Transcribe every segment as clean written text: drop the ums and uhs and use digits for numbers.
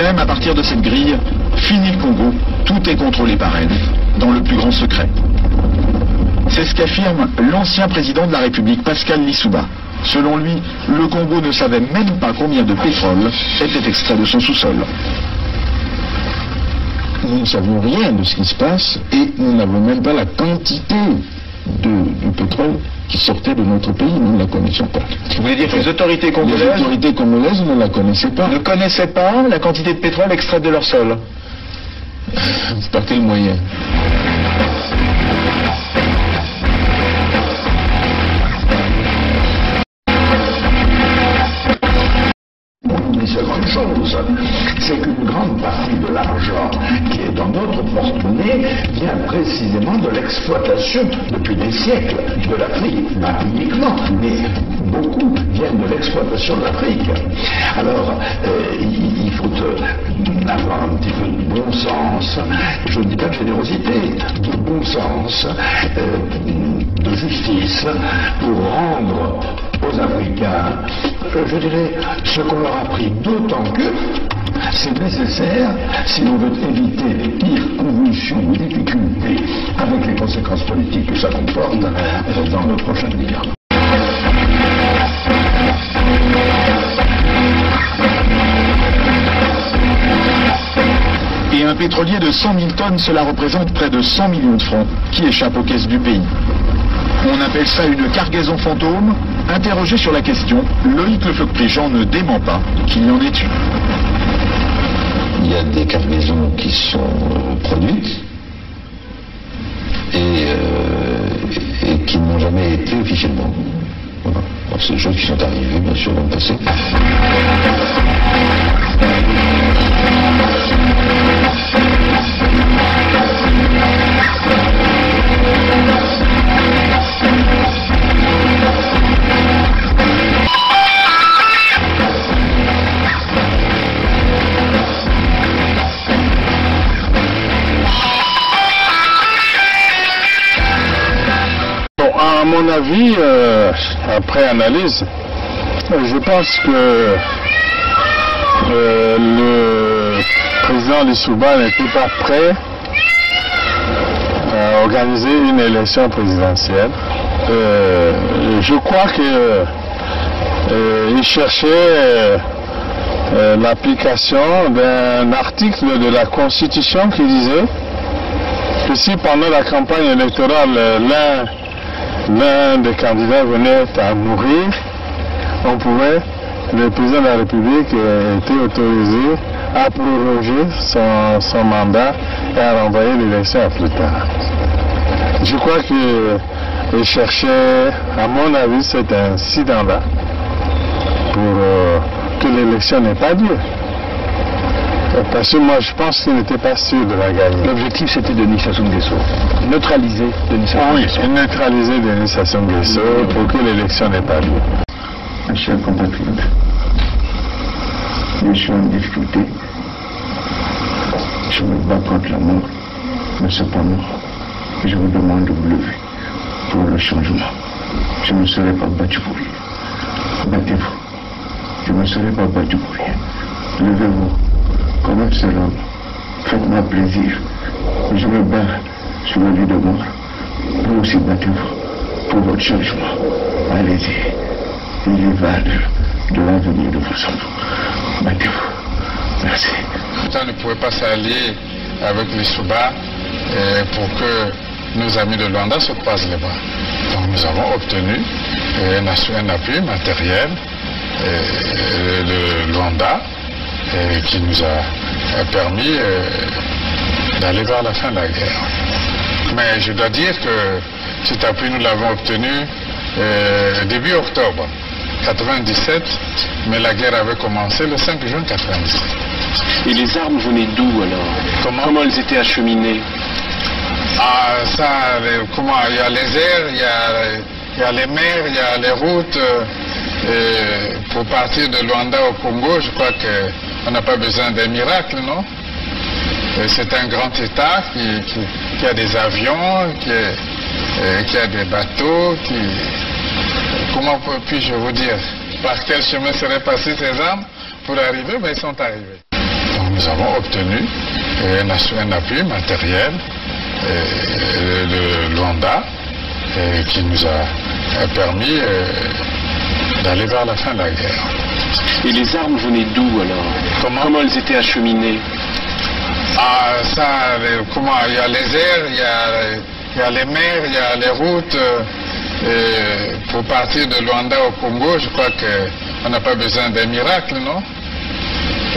même, à partir de cette grille, fini le Congo, tout est contrôlé par elle, dans le plus grand secret. C'est ce qu'affirme l'ancien président de la République, Pascal Lissouba. Selon lui, le Congo ne savait même pas combien de pétrole était extrait de son sous-sol. Nous ne savons rien de ce qui se passe et nous n'avons même pas la quantité du pétrole qui sortait de notre pays, nous ne la connaissions pas. Vous voulez dire que les autorités congolaises ne la connaissaient pas. Ne connaissaient pas la quantité de pétrole extraite de leur sol? Par quel moyen? Une seconde chose, c'est qu'une grande partie de l'argent qui est dans notre porte-monnaie vient précisément de l'exploitation depuis des siècles de l'Afrique. Pas uniquement, mais beaucoup viennent de l'exploitation de l'Afrique. Alors, il faut avoir un petit peu de bon sens, je ne dis pas de générosité, de bon sens, de justice, pour rendre aux Africains, je dirais, ce qu'on leur a pris, d'autant que c'est nécessaire si l'on veut éviter les pires convulsions ou difficultés avec les conséquences politiques que ça comporte dans le prochain avenir. Et un pétrolier de 100 000 tonnes, cela représente près de 100 millions de francs qui échappent aux caisses du pays. On appelle ça une cargaison fantôme. Interrogé sur la question, Loïc Lefeuc-Préjean ne dément pas qu'il y en ait eu. Il y a des cargaisons qui sont produites et qui n'ont jamais été officiellement. Voilà. Donc c'est des choses qui sont arrivées, bien sûr, dans le passé. À mon avis, après analyse, je pense que le président Lissouba n'était pas prêt à organiser une élection présidentielle. Je crois qu'il cherchait l'application d'un article de la Constitution qui disait que si pendant la campagne électorale l'un des candidats venait à mourir, le président de la République était autorisé à proroger son mandat et à renvoyer l'élection à plus tard. Je crois qu'il cherchait, à mon avis, cet incident-là pour que l'élection n'ait pas lieu. Parce que moi, je pense qu'il n'était pas sûr de la gagner. L'objectif, c'était Denis Sassou Nguesso. Neutraliser Denis Sassou Nguesso. Oui, neutraliser Denis Sassou Nguesso pour que l'élection n'ait pas lieu. Mes chers compatriotes, je suis en difficulté. Je me bats contre la mort, mais cependant, je vous demande de vous lever pour le changement. Je ne serai pas battu pour rien. Battez-vous. Je ne serai pas battu pour rien. Levez-vous. Comme un seul homme, faites-moi plaisir. Je me bats sur le lit de mort. Vous aussi battez-vous pour votre changement. Allez-y. Il y va de l'avenir de vos enfants. Battez-vous. Merci. On ne pouvait pas s'allier avec les Lissouba pour que nos amis de Luanda se croisent les bras. Donc nous avons obtenu un appui matériel de Luanda qui nous a permis d'aller vers la fin de la guerre. Mais je dois dire que cet appui, nous l'avons obtenu début octobre 97, mais la guerre avait commencé le 5 juin 97. Et les armes venaient d'où alors? Comment elles étaient acheminées? Ah, ça, il y a les airs, il y a les mers, il y a les routes. Pour partir de Luanda au Congo, je crois qu'on n'a pas besoin d'un miracle, non? C'est un grand État qui a des avions, qui a des bateaux, comment puis-je vous dire? Par quel chemin seraient passées ces armes pour arriver? Mais ils sont arrivés. Donc nous avons obtenu un appui matériel de Luanda qui nous a permis d'aller vers la fin de la guerre. Et les armes venaient d'où alors? Comment elles étaient acheminées? Il y a les airs, il y a les mers, il y a les routes. Pour partir de Luanda au Congo, je crois qu'on n'a pas besoin d'un miracle, non?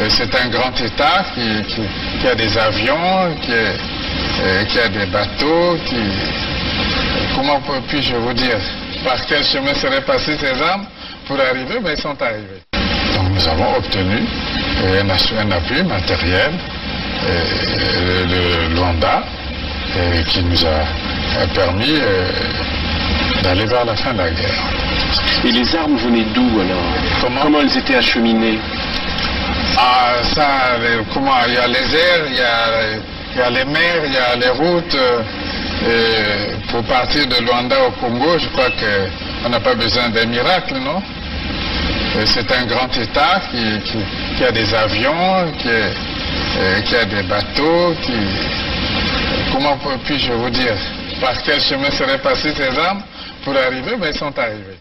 C'est un grand État qui a des avions, qui a des bateaux, comment puis-je vous dire? Par quel chemin seraient passées ces armes pour arriver? Ben, ils sont arrivés. Donc nous avons obtenu un appui matériel de Luanda qui nous a permis d'aller vers la fin de la guerre. Et les armes venaient d'où alors? Comment elles étaient acheminées? Il y a les airs, il y a les mers, il y a les routes. Pour partir de Luanda au Congo, je crois qu'on n'a pas besoin d'un miracle, non? C'est un grand État qui a des avions, qui a des bateaux, comment puis-je vous dire? Par quel chemin seraient passées ces armes pour arriver? Ben, ils sont arrivés.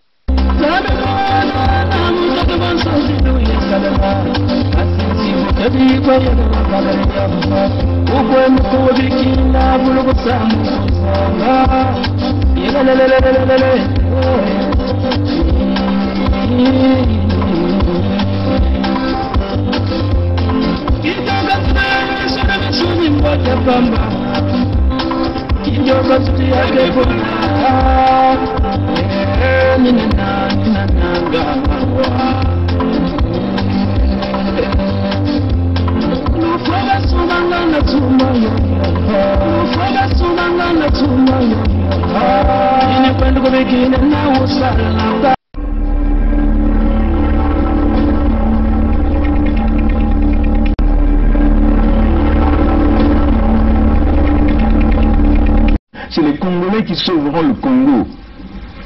C'est les Congolais qui sauveront le Congo.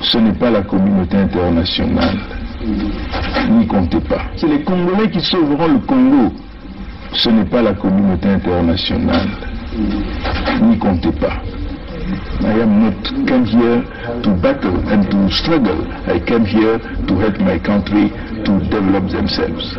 Ce n'est pas la communauté internationale. N'y comptez pas. C'est les Congolais qui sauveront le Congo. Ce n'est pas la communauté internationale. N'y comptez pas. I am not come here to battle and to struggle. I came here to help my country to develop themselves.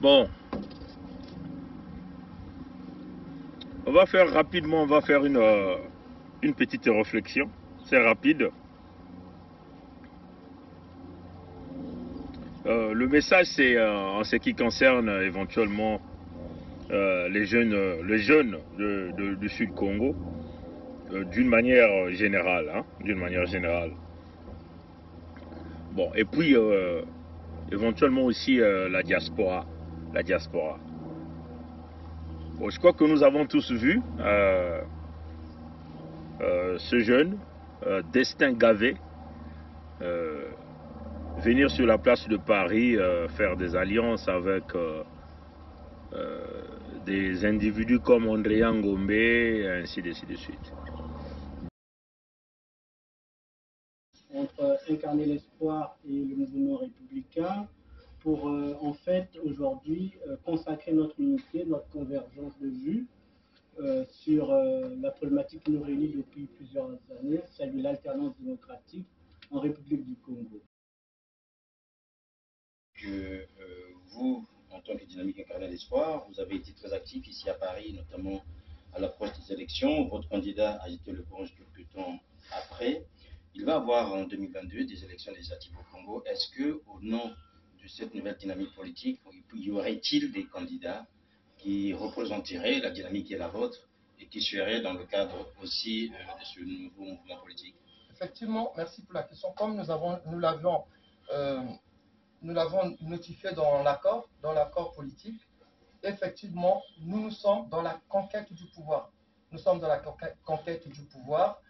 Bon, on va faire rapidement, on va faire une petite réflexion, c'est rapide. Le message, c'est en ce qui concerne éventuellement les jeunes du Sud Congo, d'une manière générale, hein, d'une manière générale. Bon, et puis éventuellement aussi la diaspora. Bon, je crois que nous avons tous vu ce jeune, Destin Gavé, venir sur la place de Paris faire des alliances avec des individus comme André Ngombe, et ainsi de suite. Entre incarner l'espoir et le mouvement républicain pour en fait aujourd'hui consacrer notre unité, notre convergence de vues sur la problématique qui nous réunit depuis plusieurs années, celle de l'alternance démocratique en République du Congo. Que vous, en tant que Dynamique Incarner l'Espoir, vous avez été très actif ici à Paris, notamment à l'approche des élections. Votre candidat a été le bronze quelques temps après. Il va y avoir en 2022 des élections législatives au Congo. Est-ce que, au nom de cette nouvelle dynamique politique, y aurait-il des candidats qui représenteraient la dynamique qui est la vôtre et qui seraient dans le cadre aussi de ce nouveau mouvement politique? Effectivement, merci pour la question. Comme nous l'avons notifié dans l'accord politique, effectivement, nous sommes dans la conquête du pouvoir. Nous sommes dans la conquête du pouvoir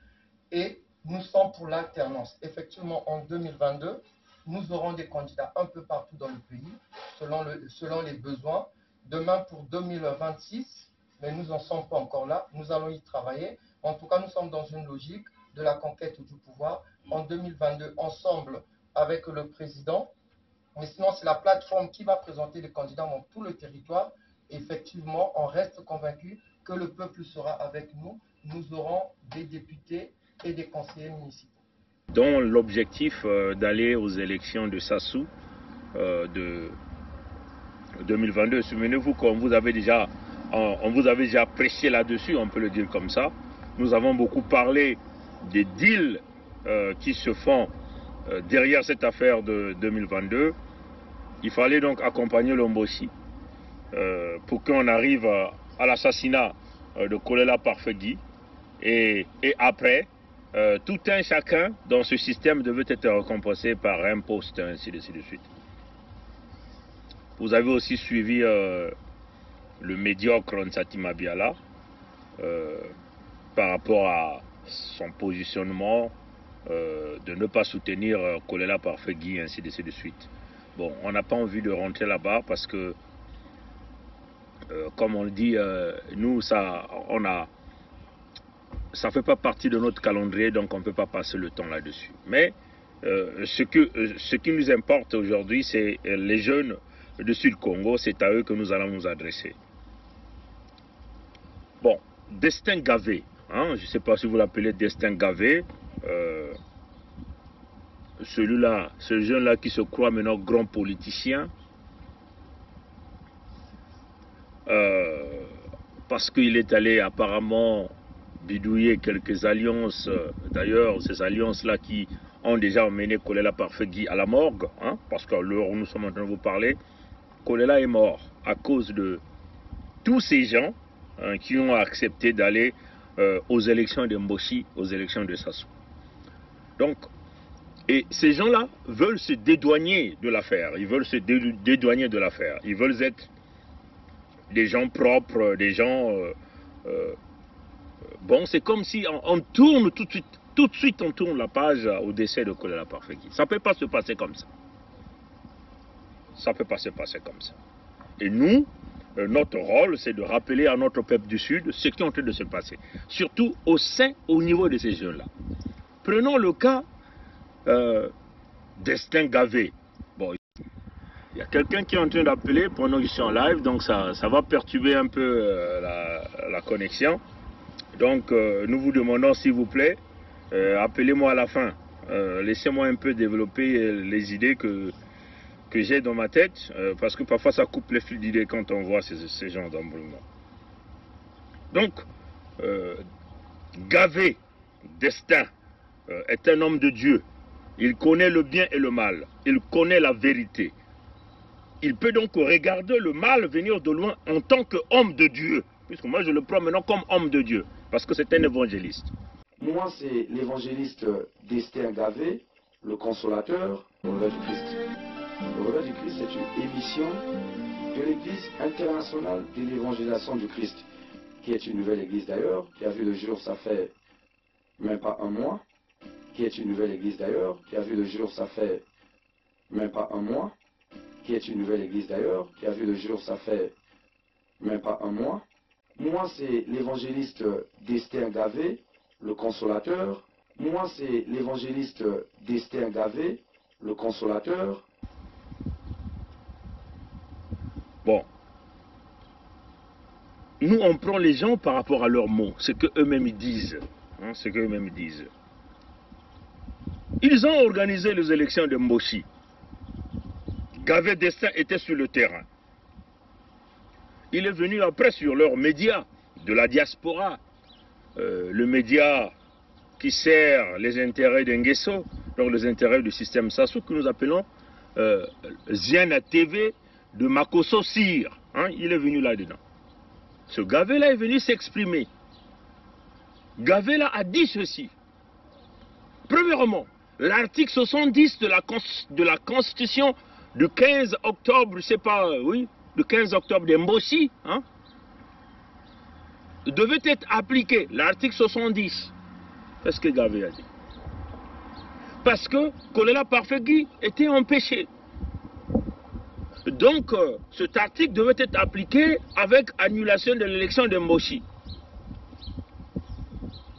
et nous sommes pour l'alternance. Effectivement, en 2022, nous aurons des candidats un peu partout dans le pays, selon les besoins. Demain, pour 2026, mais nous n'en sommes pas encore là, nous allons y travailler. En tout cas, nous sommes dans une logique de la conquête du pouvoir. En 2022, ensemble avec le président, mais sinon, c'est la plateforme qui va présenter les candidats dans tout le territoire. Effectivement, on reste convaincu que le peuple sera avec nous. Nous aurons des députés et des conseillers municipaux. Dont l'objectif d'aller aux élections de Sassou de 2022. Souvenez-vous qu'on vous avait déjà prêché là-dessus, on peut le dire comme ça. Nous avons beaucoup parlé des deals qui se font derrière cette affaire de 2022. Il fallait donc accompagner Lomboshi pour qu'on arrive à l'assassinat de Kolela Parfegui. Et après, tout un chacun dans ce système devait être récompensé par un poste, ainsi de suite. Vous avez aussi suivi le médiocre Nsati Mabiala par rapport à son positionnement de ne pas soutenir Kolela Parfegui, ainsi de suite. Bon, on n'a pas envie de rentrer là-bas parce que, comme on le dit, nous, ça ne fait pas partie de notre calendrier, donc on ne peut pas passer le temps là-dessus. Mais ce qui nous importe aujourd'hui, c'est les jeunes du Sud-Congo, c'est à eux que nous allons nous adresser. Bon, Destin Gavé, hein, je ne sais pas si vous l'appelez Destin Gavé, celui-là, ce jeune-là qui se croit maintenant grand politicien, parce qu'il est allé apparemment bidouiller quelques alliances, d'ailleurs ces alliances-là qui ont déjà emmené Kolela Parfegui à la morgue, hein, parce qu'à l'heure où nous sommes en train de vous parler, Kolela est mort à cause de tous ces gens qui ont accepté d'aller aux élections de Mboshi, aux élections de Sassou. Donc, et ces gens-là veulent se dédouaner de l'affaire, ils veulent se dédouaner de l'affaire, ils veulent être des gens propres, des gens... bon, c'est comme si on tourne tout de suite on tourne la page au décès de Kolela Parfegui. Ça ne peut pas se passer comme ça. Ça ne peut pas se passer comme ça. Et nous, notre rôle, c'est de rappeler à notre peuple du Sud ce qui est en train de se passer. Surtout au niveau de ces jeunes-là. Prenons le cas Destin Gavé. Bon, il y a quelqu'un qui est en train d'appeler pendant que je suis en live, donc ça va perturber un peu la connexion. Donc, nous vous demandons, s'il vous plaît, appelez-moi à la fin. Laissez-moi un peu développer les idées que j'ai dans ma tête, parce que parfois ça coupe les flux d'idées quand on voit ces gens d'embrouillement. Donc, Gavé, Destin, est un homme de Dieu. Il connaît le bien et le mal. Il connaît la vérité. Il peut donc regarder le mal venir de loin en tant qu'homme de Dieu. Puisque moi je le prends maintenant comme homme de Dieu. Parce que c'est un évangéliste. Moi c'est l'évangéliste Destin Gavé, le consolateur, au nom du Christ. Le regard du Christ est une émission de l'Église internationale de l'évangélisation du Christ, qui est une nouvelle église d'ailleurs, qui a vu le jour, ça fait même pas un mois, qui est une nouvelle église d'ailleurs, qui a vu le jour, ça fait même pas un mois, qui est une nouvelle église d'ailleurs, qui a vu le jour, ça fait même pas un mois. Moi, c'est l'évangéliste d'Esther Gavé, le consolateur. Moi, c'est l'évangéliste d'Esther Gavé, le consolateur. Bon. Nous, on prend les gens par rapport à leurs mots, ce qu'eux-mêmes disent. Hein, ce qu'eux-mêmes disent. Ils ont organisé les élections de Mboshi. Gavé Destin était sur le terrain. Il est venu après sur leurs médias de la diaspora, le média qui sert les intérêts d'Ngeso, donc les intérêts du système Sassou, que nous appelons Ziana TV de Makosso Sir. Hein, il est venu là-dedans. Ce Gavé-là est venu s'exprimer. Gavé-là a dit ceci. Premièrement, l'article 70 de la Constitution du 15 octobre, je sais pas, oui, le 15 octobre de Mboshi, hein, devait être appliqué, l'article 70. C'est ce que Gavé a dit. Parce que Kolela Parfegui était empêché. Donc, cet article devait être appliqué avec annulation de l'élection de Mboshi.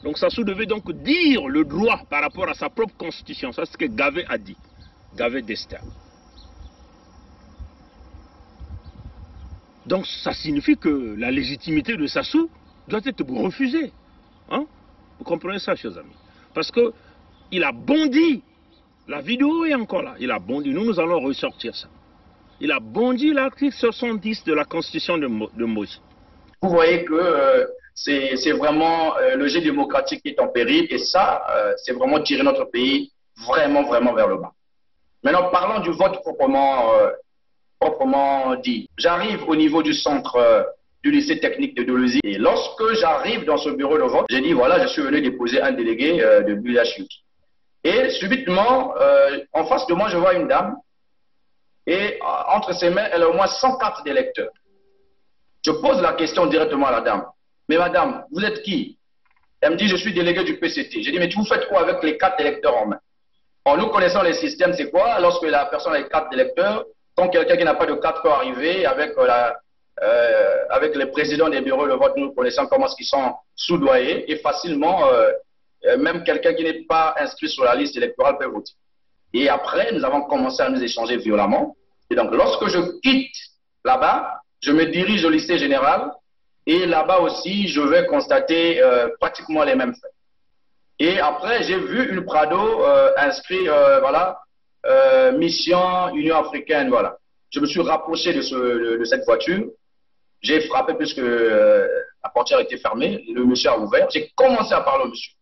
Donc, Sassou devait donc dire le droit par rapport à sa propre constitution. C'est ce que Gavé a dit. Gavé Destin. Donc, ça signifie que la légitimité de Sassou doit être refusée. Hein? Vous comprenez ça, chers amis? Parce qu'il a bondi. La vidéo est encore là. Il a bondi. Nous allons ressortir ça. Il a bondi l'article 70 de la Constitution de Mboshi. Vous voyez que c'est vraiment le jeu démocratique qui est en péril. Et ça, c'est vraiment tirer notre pays vraiment, vraiment vers le bas. Maintenant, parlons du vote proprement dit. J'arrive au niveau du centre du lycée technique de Dolozi. Et lorsque j'arrive dans ce bureau de vote, j'ai dit, voilà, je suis venu déposer un délégué de l'UHU. Et subitement, en face de moi, je vois une dame. Et entre ses mains, elle a au moins 100 cartes d'électeurs. Je pose la question directement à la dame. Mais madame, vous êtes qui? Elle me dit, je suis délégué du PCT. J'ai dit, mais vous faites quoi avec les cartes d'électeurs en main? En nous connaissant les systèmes, c'est quoi? Lorsque la personne a les cartes d'électeurs, quand quelqu'un qui n'a pas de carte peut arriver avec les présidents des bureaux de vote, nous connaissons comment ils sont soudoyés et facilement, même quelqu'un qui n'est pas inscrit sur la liste électorale peut voter. Et après, nous avons commencé à nous échanger violemment. Et donc, lorsque je quitte là-bas, je me dirige au lycée général. Et là-bas aussi, je vais constater pratiquement les mêmes faits. Et après, j'ai vu une Prado inscrit, voilà, mission Union africaine, voilà. Je me suis rapproché de cette voiture. J'ai frappé puisque la portière était fermée. Le monsieur a ouvert. J'ai commencé à parler au monsieur.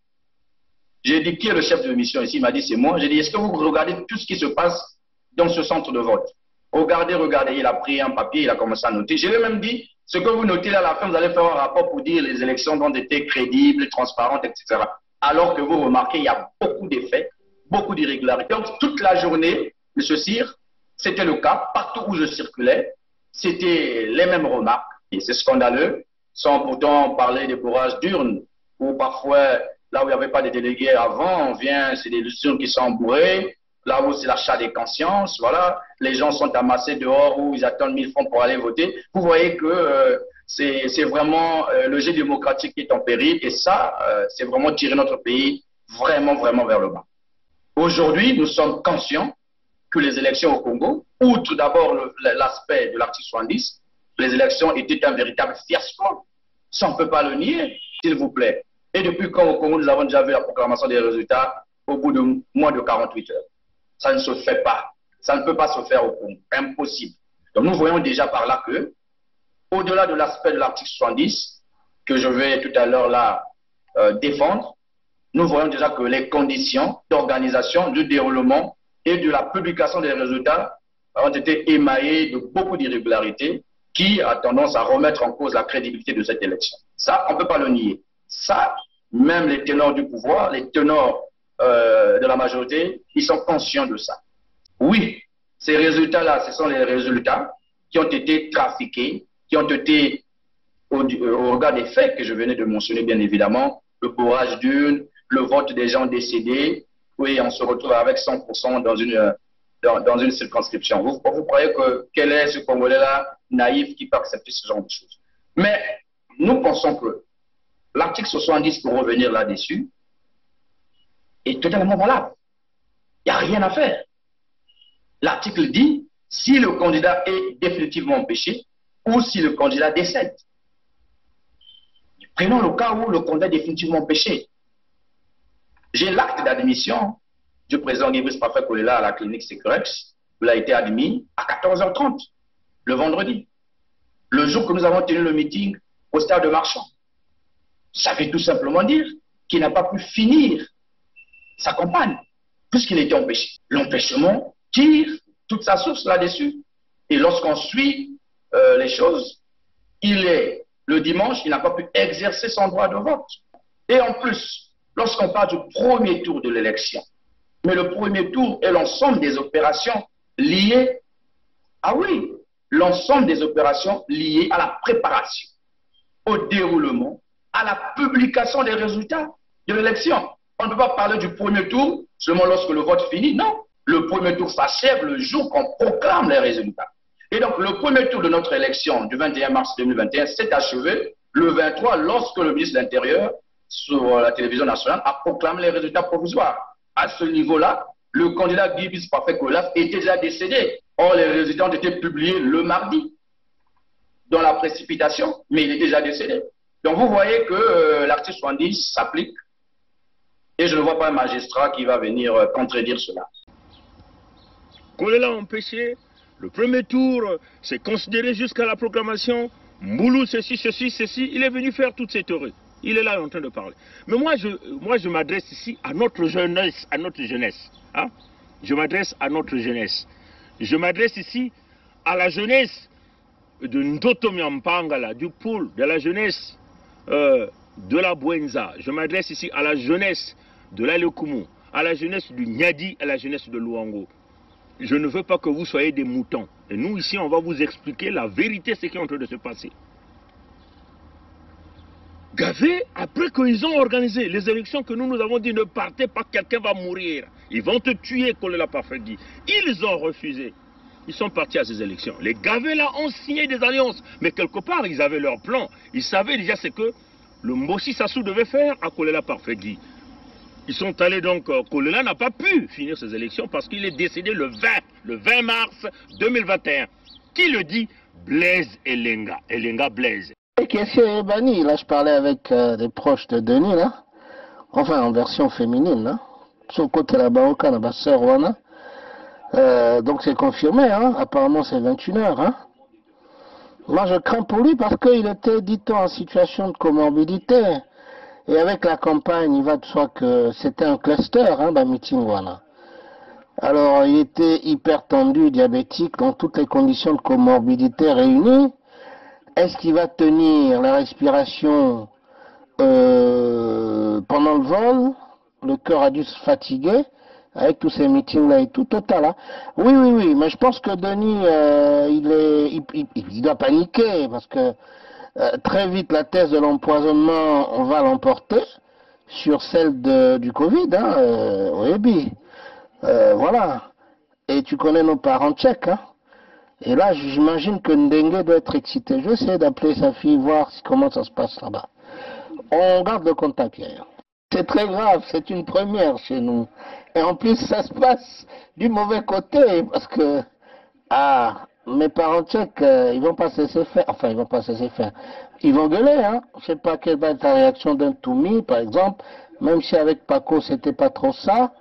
J'ai dit, qui est le chef de mission ici? Il m'a dit, c'est moi. J'ai dit, est-ce que vous regardez tout ce qui se passe dans ce centre de vote? Regardez, regardez. Il a pris un papier, il a commencé à noter. Je lui ai même dit, ce que vous notez là, à la fin, vous allez faire un rapport pour dire les élections ont été crédibles, transparentes, etc. Alors que vous remarquez, il y a beaucoup d'effets, beaucoup d'irrégularités. Donc, toute la journée, M. Cyr, c'était le cas. Partout où je circulais, c'était les mêmes remarques. Et c'est scandaleux, sans pourtant parler des bourrages d'urnes, où parfois, là où il n'y avait pas de délégués avant, on vient, c'est des urnes qui sont bourrées. Là où c'est l'achat des consciences, voilà. Les gens sont amassés dehors où ils attendent 1000 francs pour aller voter. Vous voyez que c'est vraiment le jeu démocratique qui est en péril. Et ça, c'est vraiment tirer notre pays vraiment, vraiment vers le bas. Aujourd'hui, nous sommes conscients que les élections au Congo, outre d'abord l'aspect de l'article 70, les élections étaient un véritable fiasco. Ça, on ne peut pas le nier, s'il vous plaît. Et depuis quand au Congo, nous avons déjà vu la proclamation des résultats au bout de moins de 48 heures. Ça ne se fait pas. Ça ne peut pas se faire au Congo. Impossible. Donc nous voyons déjà par là que, au-delà de l'aspect de l'article 70, que je vais tout à l'heure là défendre, nous voyons déjà que les conditions d'organisation, du déroulement et de la publication des résultats ont été émaillées de beaucoup d'irrégularités qui a tendance à remettre en cause la crédibilité de cette élection. Ça, on ne peut pas le nier. Ça, même les ténors du pouvoir, les ténors de la majorité, ils sont conscients de ça. Oui, ces résultats-là, ce sont les résultats qui ont été trafiqués, qui ont été, au regard des faits que je venais de mentionner, bien évidemment, le bourrage d'urnes, le vote des gens décédés, oui, on se retrouve avec 100% dans une circonscription. Vous croyez que quel est ce Congolais-là naïf qui peut accepter ce genre de choses? Mais nous pensons que l'article 70, pour revenir là-dessus, est totalement valable. Il n'y a rien à faire. L'article dit, si le candidat est définitivement empêché ou si le candidat décède. Prenons le cas où le candidat est définitivement empêché. J'ai l'acte d'admission du président Guy-Brice Parfait-Kolela à la clinique Sécurex. Il a été admis à 14h30, le vendredi. Le jour que nous avons tenu le meeting au stade de Marchand. Ça veut tout simplement dire qu'il n'a pas pu finir sa campagne, puisqu'il était empêché. L'empêchement tire toute sa source là-dessus. Et lorsqu'on suit les choses, le dimanche, il n'a pas pu exercer son droit de vote. Et en plus, lorsqu'on parle du premier tour de l'élection, mais le premier tour est l'ensemble des opérations liées, l'ensemble des opérations liées à la préparation, au déroulement, à la publication des résultats de l'élection. On ne peut pas parler du premier tour seulement lorsque le vote finit, non. Le premier tour s'achève le jour qu'on proclame les résultats. Et donc, le premier tour de notre élection du 21 mars 2021 s'est achevé le 23 lorsque le ministre de l'Intérieur, sur la télévision nationale, a proclamé les résultats provisoires. À ce niveau-là, le candidat Guy-Brice Parfait-Kolela était déjà décédé. Or, les résultats ont été publiés le mardi, dans la précipitation, mais il est déjà décédé. Donc, vous voyez que l'article 70 s'applique et je ne vois pas un magistrat qui va venir contredire cela. Kolela empêché, le premier tour, c'est considéré jusqu'à la proclamation. Mboulou, ceci, il est venu faire toute cette théorie. Il est là en train de parler. Mais moi, je m'adresse ici à notre jeunesse, hein? Je m'adresse à notre jeunesse. Je m'adresse ici à la jeunesse de Ndoto Miampangala, du Poul, de la jeunesse de la Bouenza. Je m'adresse ici à la jeunesse de l'Alekumu, à la jeunesse du Nyadi, à la jeunesse de Luango. Je ne veux pas que vous soyez des moutons. Et nous, ici, on va vous expliquer la vérité, ce qui est en train de se passer. Gavé, après qu'ils ont organisé les élections que nous avons dit ne partez pas, quelqu'un va mourir. Ils vont te tuer, Kolela Parfait-Guy. Ils ont refusé. Ils sont partis à ces élections. Les Gavé là ont signé des alliances. Mais quelque part, ils avaient leur plan. Ils savaient déjà ce que le Mboshi Sassou devait faire à Kolela Parfait-Guy. Ils sont allés donc, Kolela n'a pas pu finir ces élections parce qu'il est décédé le 20 mars 2021. Qui le dit? Blaise Elenga. Elenga Blaise. Question banni, là je parlais avec des proches de Denis, là. Enfin en version féminine, là. Sur côté la Baoka, la sœur Wana. Donc c'est confirmé, hein. Apparemment c'est 21h, hein. Moi je crains pour lui parce qu'il était, dit-on, en situation de comorbidité. Et avec la campagne, il va de soi que c'était un cluster, hein, dans meeting Wana. Alors il était hyper tendu, diabétique, dans toutes les conditions de comorbidité réunies. Est-ce qu'il va tenir la respiration pendant le vol? Le cœur a dû se fatiguer avec tous ces meetings-là et tout, total. Hein. Oui, mais je pense que Denis, il doit paniquer parce que très vite la thèse de l'empoisonnement, on va l'emporter sur celle du Covid, hein, oui, voilà. Et tu connais nos parents tchèques, hein. Et là, j'imagine que Ndengue doit être excité. Je vais essayer d'appeler sa fille, voir comment ça se passe là-bas. On garde le contact hier. C'est très grave, c'est une première chez nous. Et en plus, ça se passe du mauvais côté, parce que, mes parents tchèques, ils vont pas se laisser faire. Enfin, ils vont pas se laisser faire. Ils vont gueuler, hein. Je sais pas quelle va être la réaction d'un Toumi, par exemple. Même si avec Paco, c'était pas trop ça.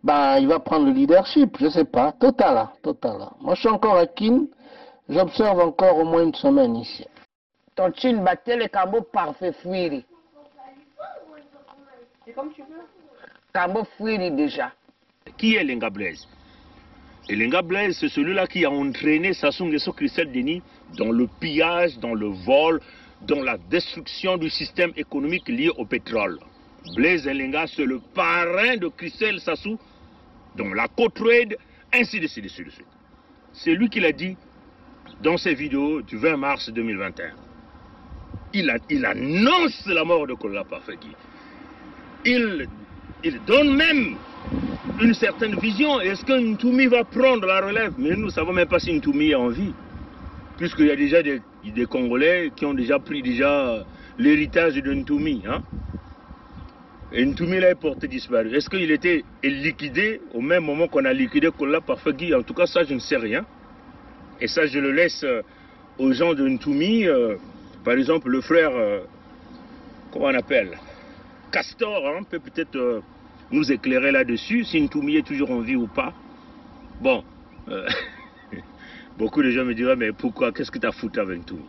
Ben, il va prendre le leadership, je sais pas, total. Moi, je suis encore à Kin, j'observe encore au moins une semaine ici. Ton chin battait le cambo parfait Fouiri. C'est comme tu veux. Cambo Fouiri déjà. Qui est Elenga Blaise? Elenga Blaise, c'est celui-là qui a entraîné Sassou Nguesso Christelle Denis dans le pillage, dans le vol, dans la destruction du système économique lié au pétrole. Blaise Elenga, c'est le parrain de Christelle Sassou, dont la co-trade ainsi de suite, ainsi de suite. C'est lui qui l'a dit dans ses vidéos du 20 mars 2021. Il annonce la mort de Kolola Parfegui. Il donne même une certaine vision. Est-ce que Ntoumi va prendre la relève? Mais nous ne savons même pas si Ntoumi est en vie. Puisqu'il y a déjà des Congolais qui ont déjà pris l'héritage de Ntoumi. Hein? Et Ntoumi là est porté disparu. Est-ce qu'il était liquidé au même moment qu'on a liquidé Kolola Parfegui? En tout cas, ça, je ne sais rien. Et ça, je le laisse aux gens de Ntoumi. Par exemple, le frère, comment on appelle, Castor, hein, peut peut-être nous éclairer là-dessus, si Ntoumi est toujours en vie ou pas. Bon, beaucoup de gens me diraient, mais pourquoi, qu'est-ce que tu as foutu avec Ntoumi?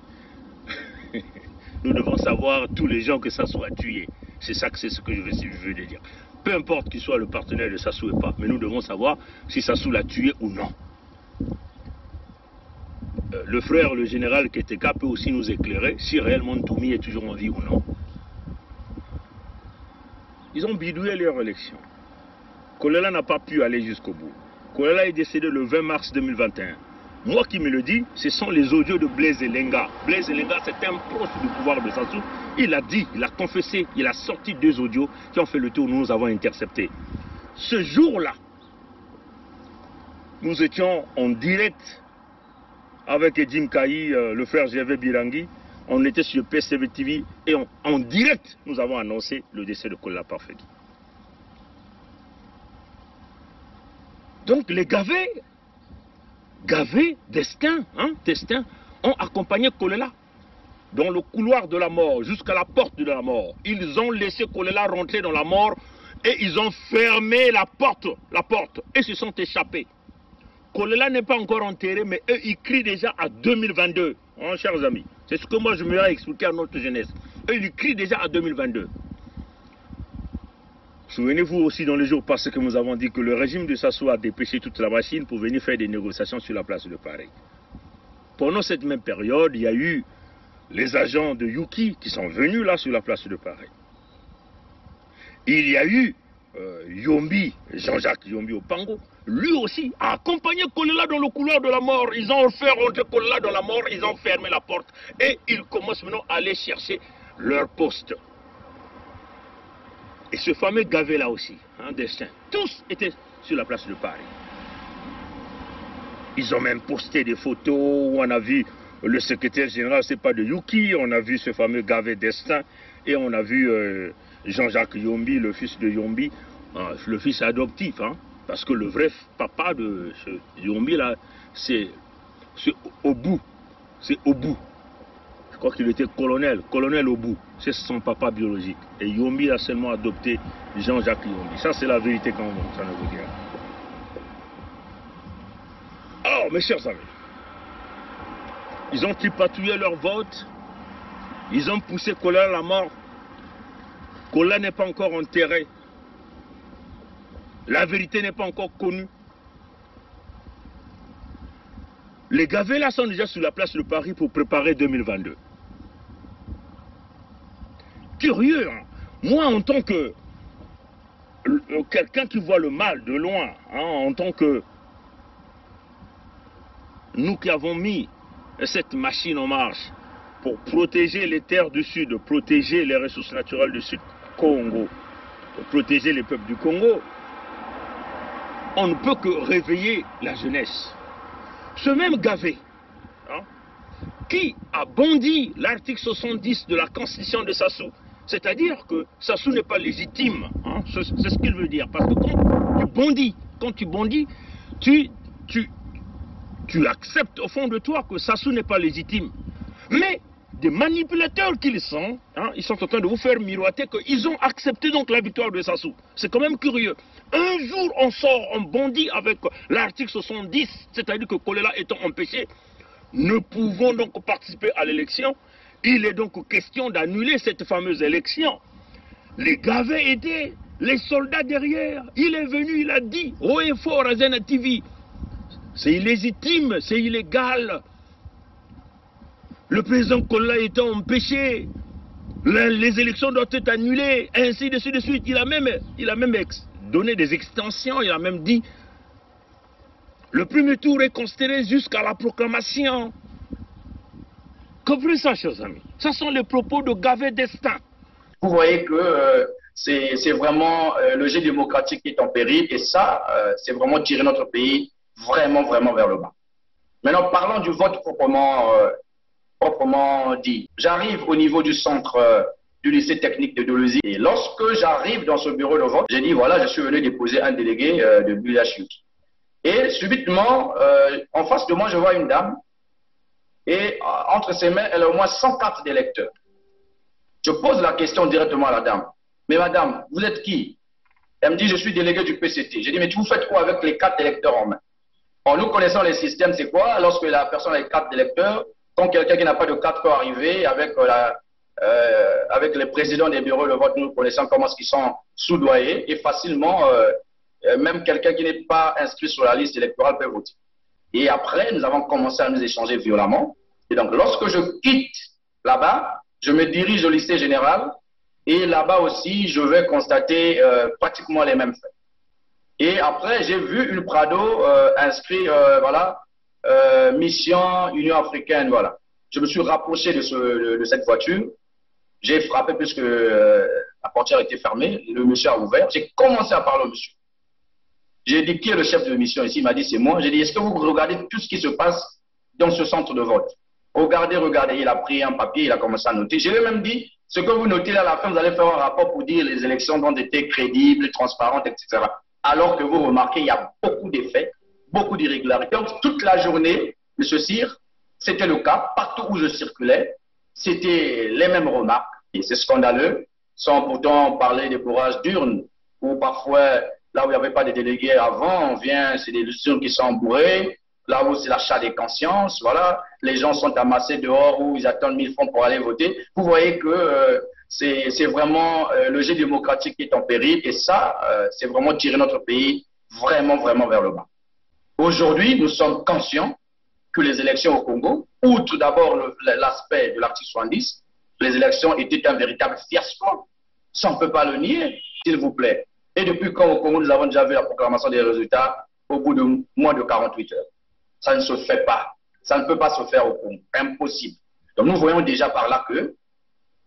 Nous devons savoir, tous les gens, que Sassou a tué. C'est ce que je veux dire. Peu importe qu'il soit le partenaire de Sassou ou pas, mais nous devons savoir si Sassou l'a tué ou non. Le frère, le général Keteka, peut aussi nous éclairer si réellement Ntoumi est toujours en vie ou non. Ils ont bidouillé leur élection. Kolola n'a pas pu aller jusqu'au bout. Kolola est décédé le 20 mars 2021. Moi qui me le dis, ce sont les audios de Blaise Elenga. Blaise Elenga, c'est un proche du pouvoir de Sassou. Il a dit, il a confessé, il a sorti 2 audios qui ont fait le tour, nous avons intercepté. Ce jour-là, nous étions en direct avec Jim Kayi, le frère Gervais Birangi. On était sur PCV TV et en direct, nous avons annoncé le décès de Kolola Parfegui. Donc les Gavés, Destin, ont accompagné Kolola dans le couloir de la mort, jusqu'à la porte de la mort. Ils ont laissé Kolola rentrer dans la mort et ils ont fermé la porte et se sont échappés. Kolola n'est pas encore enterré, mais eux, ils crient déjà à 2022, hein, chers amis. C'est ce que moi, je me vais expliquer à notre jeunesse. Eux, ils crient déjà à 2022. Souvenez-vous aussi dans les jours passés que nous avons dit que le régime de Sassou a dépêché toute la machine pour venir faire des négociations sur la place de Paris. Pendant cette même période, il y a eu les agents de Yuki qui sont venus là sur la place de Paris. Il y a eu Yombi, Jean-Jacques Yombi Opango, lui aussi a accompagné Kolola dans le couloir de la mort. Ils ont fait rentrer Kolola dans la mort, ils ont fermé la porte et ils commencent maintenant à aller chercher leur poste. Et ce fameux Gavé là aussi, hein, Destin, tous étaient sur la place de Paris. Ils ont même posté des photos où on a vu le secrétaire général, c'est pas de Yuki, on a vu ce fameux Gavé Destin et on a vu Jean-Jacques Yombi, le fils de Yombi, le fils adoptif, hein, parce que le vrai papa de ce Yombi là, c'est Obu, c'est Obu. Je crois qu'il était colonel Obu, c'est son papa biologique. Et Yombi a seulement adopté Jean-Jacques Yombi. Ça c'est la vérité quand même, ça ne veut dire. Alors mes chers amis, ils ont tripatouillé leur vote, ils ont poussé Kolola à la mort. Kolola n'est pas encore enterré. La vérité n'est pas encore connue. Les Gavés là sont déjà sur la place de Paris pour préparer 2022. Curieux, hein? Moi en tant que quelqu'un qui voit le mal de loin, hein, en tant que nous qui avons mis cette machine en marche pour protéger les terres du Sud, protéger les ressources naturelles du Sud Congo, protéger les peuples du Congo, on ne peut que réveiller la jeunesse. Ce même Gavé, hein, qui a bondi l'article 70 de la constitution de Sassou, c'est-à-dire que Sassou n'est pas légitime, hein, c'est ce qu'il veut dire, parce que quand tu bondis, tu acceptes au fond de toi que Sassou n'est pas légitime. Mais des manipulateurs qu'ils sont, hein, ils sont en train de vous faire miroiter qu'ils ont accepté donc la victoire de Sassou. C'est quand même curieux. Un jour on sort, on bondit avec l'article 70, c'est-à-dire que Kolola étant empêché, ne pouvons donc participer à l'élection. Il est donc question d'annuler cette fameuse élection. Les Gavés étaient les soldats derrière. Il est venu, il a dit haut et fort à Zena TV, c'est illégitime, c'est illégal. Le président Kolola étant empêché, les élections doivent être annulées, ainsi de suite. Il a même donné des extensions, il a même dit Le premier tour est considéré jusqu'à la proclamation. Comprenez ça, chers amis. Ce sont les propos de Gavet d'Estaing. Vous voyez que c'est vraiment le jeu démocratique qui est en péril et ça, c'est vraiment tirer notre pays vraiment vers le bas. Maintenant, parlons du vote proprement dit. J'arrive au niveau du centre du lycée technique de Dolosie et lorsque j'arrive dans ce bureau de vote, j'ai dit voilà, je suis venu déposer un délégué de l'UHUT. Et subitement, en face de moi, je vois une dame et entre ses mains, elle a au moins 100 cartes d'électeurs. Je pose la question directement à la dame. Mais madame, vous êtes qui? Elle me dit, je suis délégué du PCT. J'ai dit, mais vous faites quoi avec les cartes d'électeurs en main? En nous connaissant les systèmes, c'est quoi? Lorsque la personne a les cartes d'électeurs, quand quelqu'un qui n'a pas de carte peut arriver avec, avec les présidents des bureaux de vote, nous connaissons comment ils sont soudoyés et facilement, même quelqu'un qui n'est pas inscrit sur la liste électorale peut voter. Et après, nous avons commencé à nous échanger violemment. Et donc, lorsque je quitte là-bas, je me dirige au lycée général et là-bas aussi, je vais constater pratiquement les mêmes faits. Et après, j'ai vu une Prado inscrit, voilà, mission Union africaine, voilà. Je me suis rapproché de cette voiture. J'ai frappé puisque la portière était fermée. Le monsieur a ouvert. J'ai commencé à parler au monsieur. J'ai dit, qui est le chef de mission ici? Il m'a dit, c'est moi. J'ai dit, est-ce que vous regardez tout ce qui se passe dans ce centre de vote? Regardez. Il a pris un papier, il a commencé à noter. Je lui ai même dit, ce que vous notez là, à la fin, vous allez faire un rapport pour dire les élections ont été crédibles, transparentes, etc. Alors que vous remarquez, il y a beaucoup d'effets, beaucoup d'irrégularités. Donc, toute la journée, M. Cyr, c'était le cas. Partout où je circulais, c'était les mêmes remarques. Et c'est scandaleux, sans pourtant parler des bourrages d'urnes, où parfois, là où il n'y avait pas de délégués avant, on vient, c'est des urnes qui sont bourrées. Là où c'est l'achat des consciences, voilà, les gens sont amassés dehors où ils attendent 1000 francs pour aller voter. Vous voyez que c'est vraiment le jeu démocratique qui est en péril et ça, c'est vraiment tirer notre pays vraiment vers le bas. Aujourd'hui, nous sommes conscients que les élections au Congo, outre d'abord l'aspect de l'article 70, les élections étaient un véritable fiasco. Ça, on ne peut pas le nier, s'il vous plaît. Et depuis quand au Congo, nous avons déjà vu la proclamation des résultats au bout de moins de 48 heures. Ça ne se fait pas. Ça ne peut pas se faire au Congo. Impossible. Donc nous voyons déjà par là que,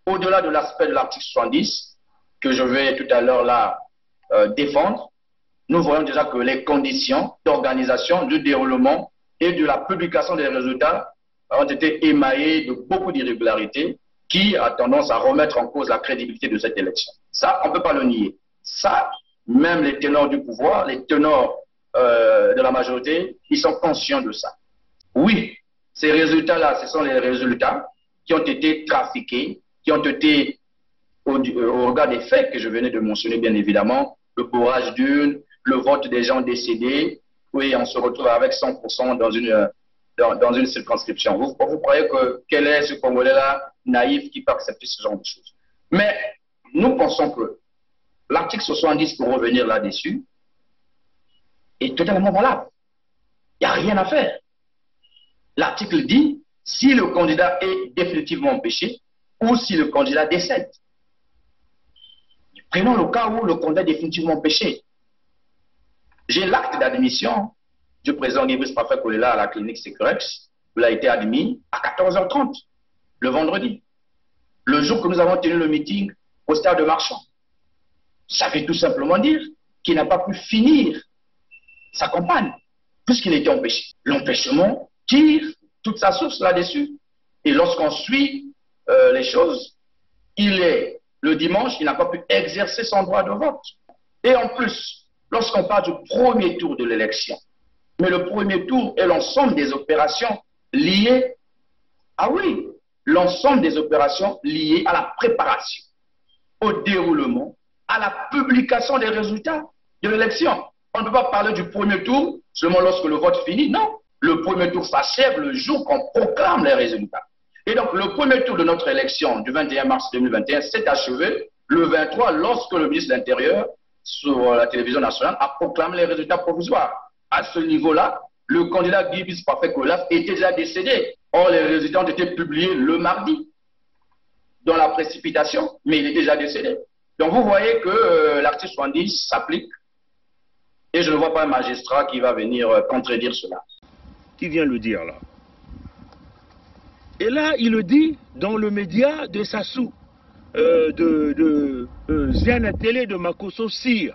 au-delà de l'aspect de l'article 70, que je vais tout à l'heure là défendre, nous voyons déjà que les conditions d'organisation, du déroulement et de la publication des résultats ont été émaillées de beaucoup d'irrégularités qui a tendance à remettre en cause la crédibilité de cette élection. Ça, on ne peut pas le nier. Ça, même les ténors du pouvoir, les ténors de la majorité, ils sont conscients de ça. Oui, ces résultats-là, ce sont les résultats qui ont été trafiqués, qui ont été, au regard des faits que je venais de mentionner, bien évidemment, le bourrage d'urnes, le vote des gens décédés, oui, on se retrouve avec 100% dans une circonscription. Vous croyez que quel est ce Congolais-là naïf qui peut accepter ce genre de choses? Mais nous pensons que l'article 70, pour revenir là-dessus, est totalement valable. Il n'y a rien à faire. L'article dit, si le candidat est définitivement empêché ou si le candidat décède. Prenons le cas où le candidat est définitivement empêché. J'ai l'acte d'admission du président Guibris Parfait Kolela à la clinique Sécurex. Il a été admis à 14h30, le vendredi. Le jour que nous avons tenu le meeting au stade de Marchand. Ça veut tout simplement dire qu'il n'a pas pu finir sa campagne, puisqu'il était empêché. L'empêchement tire toute sa source là-dessus. Et lorsqu'on suit les choses, le dimanche, il n'a pas pu exercer son droit de vote. Et en plus, lorsqu'on parle du premier tour de l'élection, mais le premier tour est l'ensemble des opérations liées, ah oui, l'ensemble des opérations liées à la préparation, au déroulement, à la publication des résultats de l'élection. On ne peut pas parler du premier tour seulement lorsque le vote finit. Non, le premier tour s'achève le jour qu'on proclame les résultats. Et donc, le premier tour de notre élection du 21 mars 2021 s'est achevé le 23 lorsque le ministre de l'Intérieur, sur la télévision nationale, a proclamé les résultats provisoires. À ce niveau-là, le candidat Guibris Parfait Kolela était déjà décédé. Or, les résultats ont été publiés le mardi dans la précipitation, mais il est déjà décédé. Donc, vous voyez que l'article 70 s'applique Et je ne vois pas un magistrat qui va venir contredire cela. Qui vient le dire là? Et là, il le dit dans le média de Sassou, Ziana Télé de Makosso Cyr.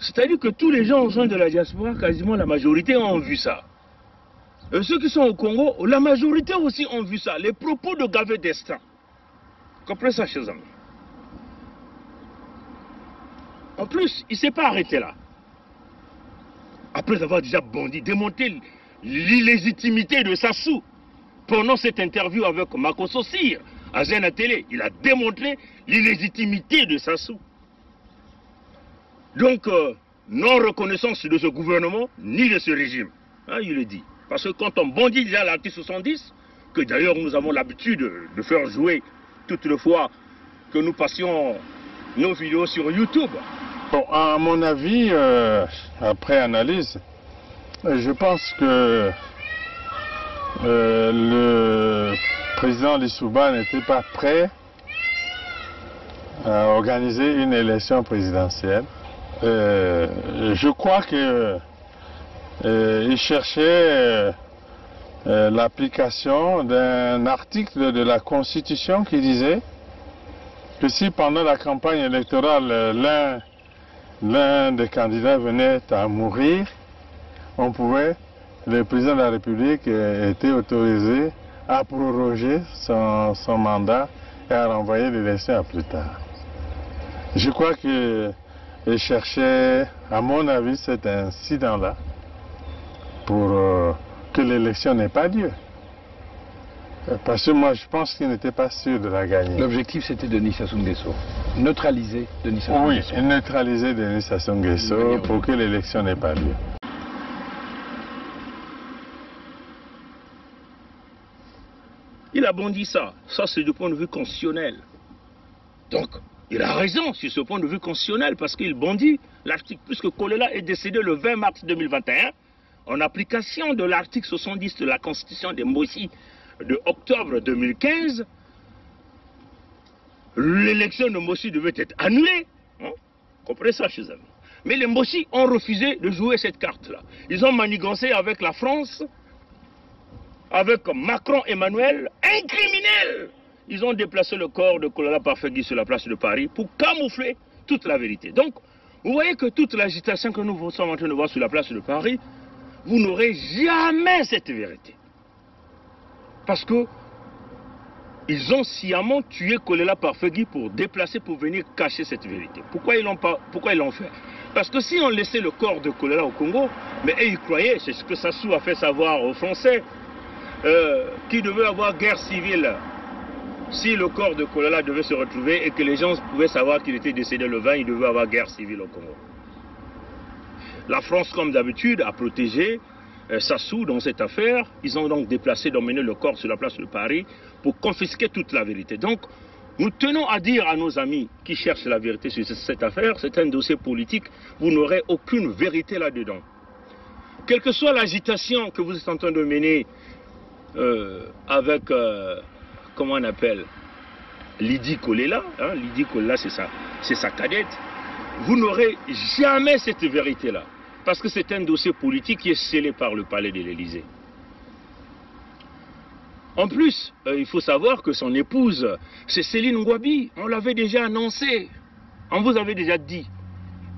C'est-à-dire que tous les gens au sein de la diaspora, quasiment la majorité ont vu ça. Et ceux qui sont au Congo, la majorité aussi ont vu ça. Les propos de Gavé Destin. Comprenez ça, chers amis. En plus, il ne s'est pas arrêté là. Après avoir déjà bondi, démonté l'illégitimité de Sassou pendant cette interview avec Makosso Cyr à Ziana Télé, il a démontré l'illégitimité de Sassou. Donc, non-reconnaissance de ce gouvernement, ni de ce régime. Hein, il le dit. Parce que quand on bondit déjà à l'article 70, que d'ailleurs nous avons l'habitude de faire jouer toutes les fois que nous passions nos vidéos sur YouTube. Bon, à mon avis, après analyse, je pense que le président Lissouba n'était pas prêt à organiser une élection présidentielle. Je crois que il cherchait l'application d'un article de la Constitution qui disait que si pendant la campagne électorale l'un des candidats venait à mourir, le président de la République était autorisé à proroger son mandat et à renvoyer l'élection à plus tard. Je crois qu'il cherchait, à mon avis, cet incident-là pour que l'élection n'ait pas lieu. Parce que moi, je pense qu'il n'était pas sûr de la gagner. L'objectif, c'était Denis Sassou Nguesso. Neutraliser Denis Sassou Nguesso. Oui, neutraliser Denis Sassou Nguesso pour que l'élection n'ait pas lieu. Il a bondi ça. Ça, c'est du point de vue constitutionnel. Donc, il a raison sur ce point de vue constitutionnel parce qu'il bondit l'article, puisque Kolela est décédé le 20 mars 2021, en application de l'article 70 de la Constitution de Mossi de octobre 2015, l'élection de Mossi devait être annulée. Hein? Comprenez ça, chers amis. Mais les Mossi ont refusé de jouer cette carte-là. Ils ont manigancé avec la France, avec Macron Emmanuel, un criminel. Ils ont déplacé le corps de Kolela Parfegui sur la place de Paris pour camoufler toute la vérité. Donc, vous voyez que toute l'agitation que nous sommes en train de voir sur la place de Paris, vous n'aurez jamais cette vérité. Parce que ils ont sciemment tué Kolela Parfegui pour déplacer, pour venir cacher cette vérité. Pourquoi ils l'ont fait? Parce que si on laissait le corps de Kolela au Congo, mais ils croyaient, c'est ce que Sassou a fait savoir aux Français, qu'il devait avoir guerre civile si le corps de Kolela devait se retrouver et que les gens pouvaient savoir qu'il était décédé le 20, il devait avoir guerre civile au Congo. La France, comme d'habitude, a protégé Sassou dans cette affaire. Ils ont donc déplacé, d'emmener le corps sur la place de Paris pour confisquer toute la vérité. Donc, nous tenons à dire à nos amis qui cherchent la vérité sur cette affaire, c'est un dossier politique, vous n'aurez aucune vérité là-dedans. Quelle que soit l'agitation que vous êtes en train de mener avec, comment on appelle, Lydie Kolela, hein, Lydie Kolela c'est sa cadette, vous n'aurez jamais cette vérité-là. Parce que c'est un dossier politique qui est scellé par le palais de l'Élysée. En plus, il faut savoir que son épouse, c'est Céline Ngouabi. On l'avait déjà annoncé. On vous avait déjà dit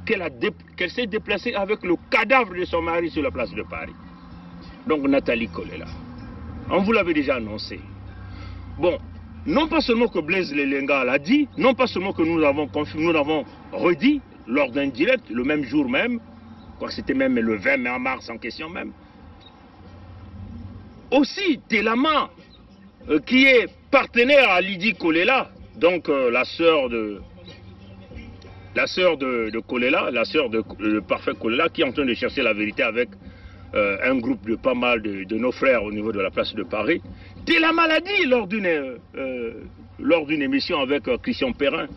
qu'elle s'est déplacée avec le cadavre de son mari sur la place de Paris. Donc Nathalie Kolela. On vous l'avait déjà annoncé. Bon, non pas seulement que Blaise Lelenga l'a dit, non pas seulement que nous l'avons redit lors d'un direct, le même jour même, je crois que c'était même le 20 mars en question même. Aussi, Telama, qui est partenaire à Lydie Kolela, donc la sœur de Kolela, la sœur de Parfait Kolela, qui est en train de chercher la vérité avec un groupe de pas mal de nos frères au niveau de la place de Paris. Telama l'a dit lors d'une émission avec Christian Perrin.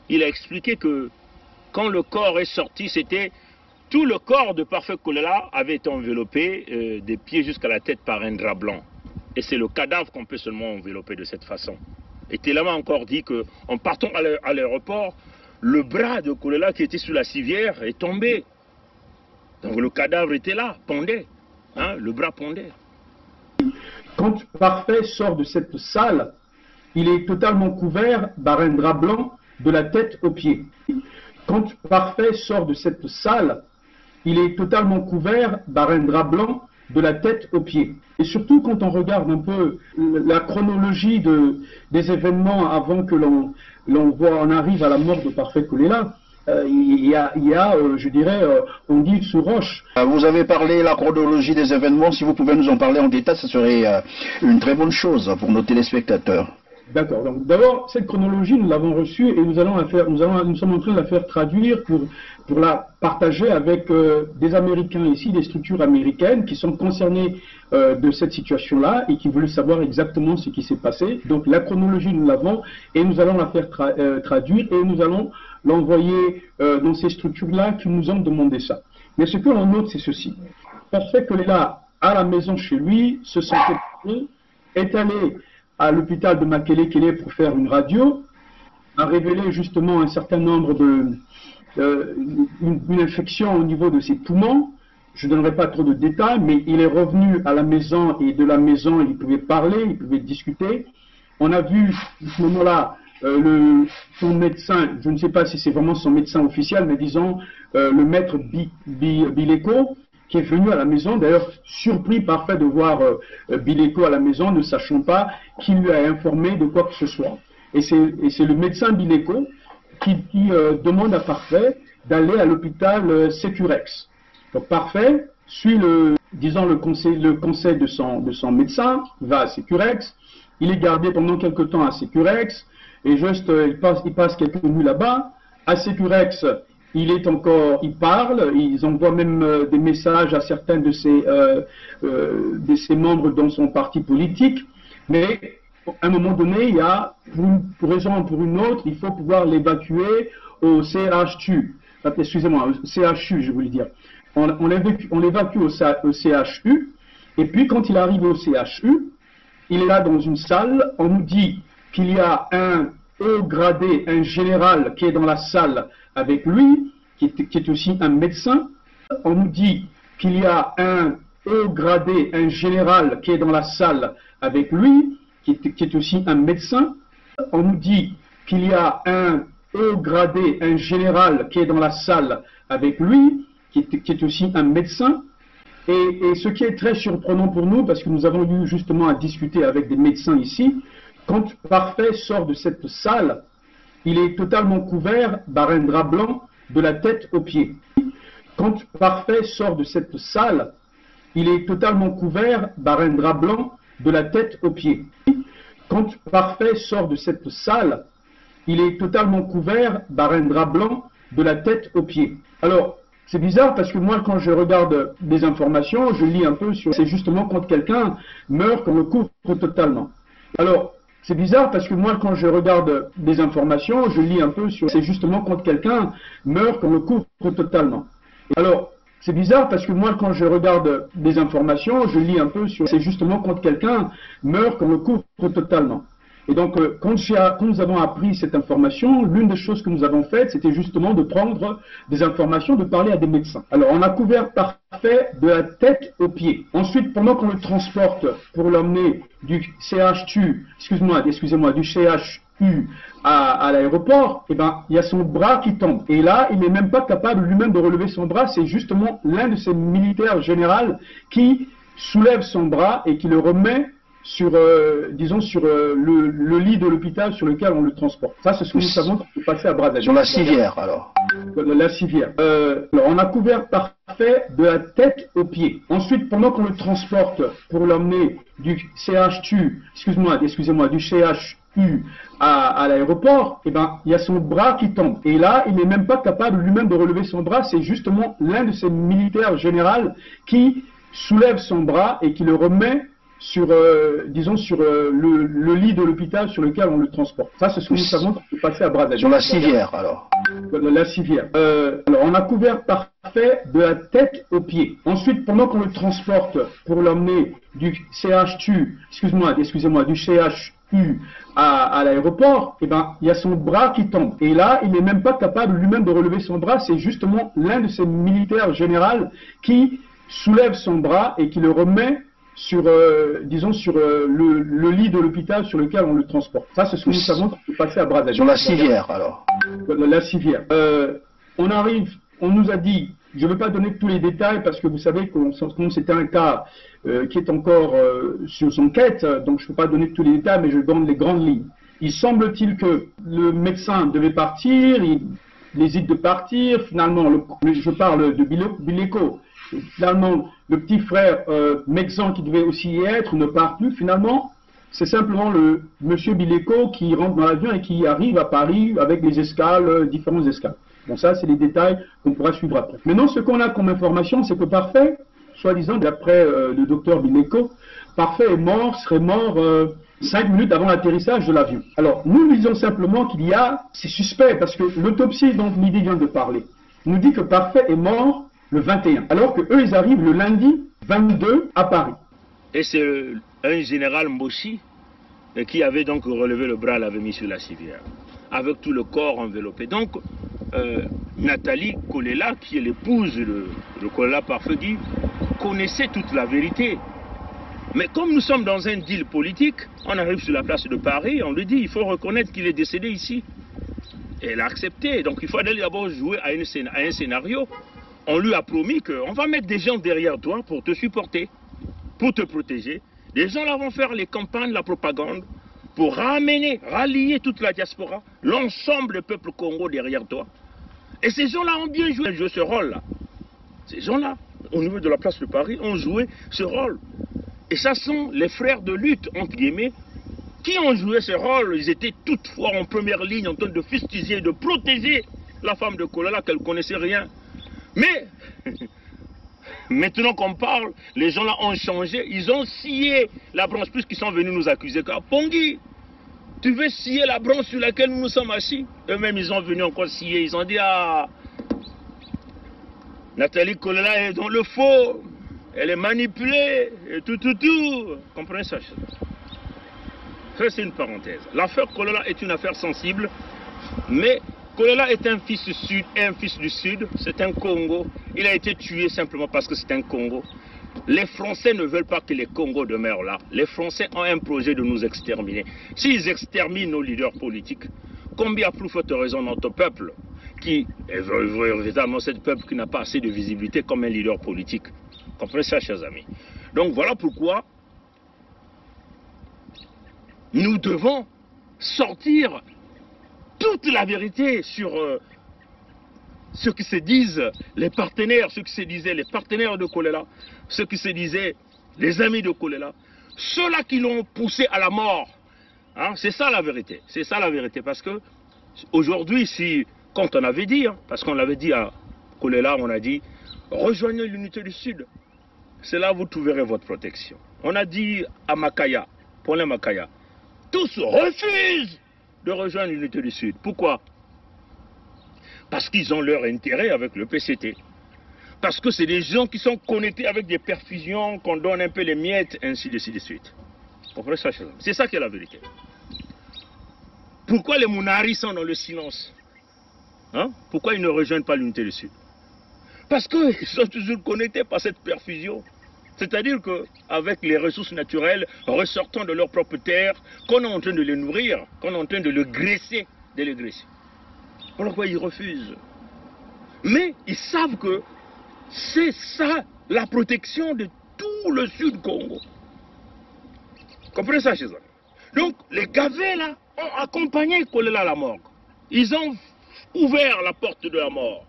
Il a expliqué que quand le corps est sorti, c'était tout le corps de Parfait Kolela avait été enveloppé des pieds jusqu'à la tête par un drap blanc. Et c'est le cadavre qu'on peut seulement envelopper de cette façon. Et Telama a encore dit qu'en partant à l'aéroport, le bras de Kolela qui était sur la civière est tombé. Donc le cadavre était là, pendait. Hein, le bras pendait. Quand Parfait sort de cette salle, il est totalement couvert par un drap blanc de la tête aux pieds. Quand Parfait sort de cette salle, il est totalement couvert par un drap blanc de la tête aux pieds. Et surtout quand on regarde un peu la chronologie des événements avant que on arrive à la mort de Parfait Kolela, il y a je dirais, on dit sous roche. Vous avez parlé de la chronologie des événements, si vous pouvez nous en parler en détail, ce serait une très bonne chose pour nos téléspectateurs. D'accord. Donc d'abord, cette chronologie, nous l'avons reçue et nous sommes en train de la faire traduire pour la partager avec des Américains ici, des structures américaines qui sont concernées de cette situation-là et qui veulent savoir exactement ce qui s'est passé. Donc la chronologie, nous l'avons et nous allons la faire traduire et nous allons l'envoyer dans ces structures-là qui nous ont demandé ça. Mais ce que l'on note, c'est ceci. Parfait Kolela, à la maison chez lui, se sentait bien, est allé à l'hôpital de Makelele pour faire une radio, a révélé justement un certain nombre une infection au niveau de ses poumons. Je ne donnerai pas trop de détails, mais il est revenu à la maison et de la maison, il pouvait parler, il pouvait discuter. On a vu à ce moment-là son médecin, je ne sais pas si c'est vraiment son médecin officiel, mais disons le maître Bileko, qui est venu à la maison, d'ailleurs surpris parfait de voir Bileko à la maison, ne sachant pas qui lui a informé de quoi que ce soit. Et c'est le médecin Bileko qui demande à Parfait d'aller à l'hôpital Sécurex. Donc Parfait suit le conseil de son médecin, va à Sécurex, il est gardé pendant quelque temps à Sécurex, et juste il passe quelques nuits là-bas. À Sécurex, il parle, ils envoient même des messages à certains de ses membres dans son parti politique, mais à un moment donné, il y a, pour raison ou pour une autre, il faut pouvoir l'évacuer au CHU. Excusez-moi, au CHU, je voulais dire. On l'évacue au CHU, et puis quand il arrive au CHU, il est là dans une salle, on nous dit qu'il y a un haut gradé, un général qui est dans la salle avec lui, qui est aussi un médecin. On nous dit qu'il y a un haut gradé, un général qui est dans la salle avec lui, qui est aussi un médecin. On nous dit qu'il y a un haut gradé, un général qui est dans la salle avec lui, qui est aussi un médecin. Et ce qui est très surprenant pour nous, parce que nous avons eu justement à discuter avec des médecins ici, quand Parfait sort de cette salle, il est totalement couvert par un drap blanc de la tête aux pieds. Quand Parfait sort de cette salle, il est totalement couvert par un drap blanc de la tête aux pieds. Quand Parfait sort de cette salle, il est totalement couvert par un drap blanc de la tête aux pieds. Alors, c'est bizarre parce que moi, quand je regarde des informations, je lis un peu sur... C'est justement quand quelqu'un meurt qu'on le couvre totalement. Alors, c'est bizarre parce que moi, quand je regarde des informations, je lis un peu sur... C'est justement quand quelqu'un meurt qu'on le couvre totalement. Alors, c'est bizarre parce que moi, quand je regarde des informations, je lis un peu sur... C'est justement quand quelqu'un meurt qu'on le couvre totalement. Et donc, quand nous avons appris cette information, l'une des choses que nous avons faites, c'était justement de prendre des informations, de parler à des médecins. Alors, on a couvert Parfait de la tête aux pieds. Ensuite, pendant qu'on le transporte pour l'emmener du CHU, du CHU à l'aéroport, eh ben, il y a son bras qui tombe. Et là, il n'est même pas capable lui-même de relever son bras. C'est justement l'un de ces militaires généraux qui soulève son bras et qui le remet sur, le lit de l'hôpital sur lequel on le transporte. Ça, c'est ce que nous savons qui s'est passé à Brazzaville. Sur la civière, alors. La civière. Alors, on a couvert Parfait de la tête aux pieds. Ensuite, pendant qu'on le transporte pour l'emmener du CHU, du CHU à l'aéroport, eh ben, il y a son bras qui tombe. Et là, il n'est même pas capable lui-même de relever son bras. C'est justement l'un de ces militaires généraux qui soulève son bras et qui le remet sur, le lit de l'hôpital sur lequel on le transporte. Ça, c'est ce que nous savons qui s'est passé à Brazzaville. Sur la civière, alors. La civière. Alors, on a couvert Parfait de la tête aux pieds. Ensuite, pendant qu'on le transporte pour l'emmener du CHU, du CHU eu à l'aéroport, eh ben, il y a son bras qui tombe. Et là, il n'est même pas capable lui-même de relever son bras. C'est justement l'un de ces militaires généraux qui soulève son bras et qui le remet sur, disons, sur le lit de l'hôpital sur lequel on le transporte. Ça, c'est ce que nous savons qui s'est passé à Brazzaville. Sur la civière, alors. La civière. On nous a dit, je ne vais pas donner tous les détails parce que vous savez que c'était un cas qui est encore sous enquête, donc je ne peux pas donner tous les détails, mais je donne les grandes lignes. Il semble-t-il que le médecin devait partir, il hésite de partir, finalement, je parle de Bileko, finalement, le petit frère Mexan qui devait aussi y être ne part plus, finalement, c'est simplement le monsieur Bileko qui rentre dans l'avion et qui arrive à Paris avec les escales, différentes escales. Bon, ça, c'est les détails qu'on pourra suivre après. Maintenant, ce qu'on a comme information, c'est que Parfait, soi-disant, d'après le docteur Bileko, Parfait est mort, serait mort 5 minutes avant l'atterrissage de l'avion. Alors, nous disons simplement qu'il y a, c'est suspect, parce que l'autopsie dont Midi vient de parler nous dit que Parfait est mort le 21, alors que eux, ils arrivent le lundi 22 à Paris. Et c'est un général Moshi qui avait donc relevé le bras, l'avait mis sur la civière, avec tout le corps enveloppé. Donc, Nathalie Kolela, qui est l'épouse de Kolela Parfait, connaissait toute la vérité. Mais comme nous sommes dans un deal politique, on arrive sur la place de Paris, on lui dit il faut reconnaître qu'il est décédé ici. Et elle a accepté. Donc il faut aller d'abord jouer à un scénario. On lui a promis qu'on va mettre des gens derrière toi pour te supporter, pour te protéger. Les gens là vont faire les campagnes, la propagande, pour rallier toute la diaspora, l'ensemble du peuple Congo derrière toi. Et ces gens-là ont bien joué ce rôle-là. Ces gens-là, au niveau de la place de Paris, ont joué ce rôle. Et ça sont les frères de lutte, entre guillemets, qui ont joué ce rôle. Ils étaient toutefois en première ligne en train de fustiger, de protéger la femme de Kolela, qu'elle ne connaissait rien. Mais, maintenant qu'on parle, les gens là ont changé. Ils ont scié la branche, puisqu'ils sont venus nous accuser. Pongi, tu veux scier la branche sur laquelle nous sommes assis? Eux-mêmes, ils ont venu encore scier. Ils ont dit, ah, Nathalie Kolela est dans le faux. Elle est manipulée, et tout. Comprenez ça? Ça, c'est une parenthèse. L'affaire Kolela est une affaire sensible, mais Kolela est un fils du Sud, un fils du Sud. C'est un Congo. Il a été tué simplement parce que c'est un Congo. Les Français ne veulent pas que les Congos demeurent là. Les Français ont un projet de nous exterminer. S'ils exterminent nos leaders politiques, combien plus forte raison notre peuple, qui est véritablement ce peuple qui n'a pas assez de visibilité comme un leader politique. Comprenez ça, chers amis. Donc voilà pourquoi nous devons sortir toute la vérité sur ce que se disent les partenaires, ce que se disaient les partenaires de Kolela, ce que se disaient les amis de Kolela, ceux-là qui l'ont poussé à la mort. Hein, c'est ça la vérité. C'est ça la vérité. Parce que aujourd'hui, quand on avait dit, parce qu'on l'avait dit à Kolela, on a dit rejoignez l'unité du Sud. C'est là que vous trouverez votre protection. On a dit à Makaya, Paulin Makaya, tous refusent de rejoindre l'unité du Sud. Pourquoi? Parce qu'ils ont leur intérêt avec le PCT. Parce que c'est des gens qui sont connectés avec des perfusions, qu'on donne un peu les miettes, ainsi de suite. Vous comprenez ça? C'est ça qui est la vérité. Pourquoi les Mounaris sont dans le silence? Hein? Pourquoi ils ne rejoignent pas l'unité du Sud? Parce qu'ils sont toujours connectés par cette perfusion. C'est-à-dire qu'avec les ressources naturelles ressortant de leur propre terre, qu'on est en train de les nourrir, qu'on est en train de les graisser, Pourquoi ils refusent? Mais ils savent que c'est ça la protection de tout le Sud Congo. Comprenez ça, chez eux? Donc, les gavets là ont accompagné Kolela à la mort. Ils ont ouvert la porte de la mort.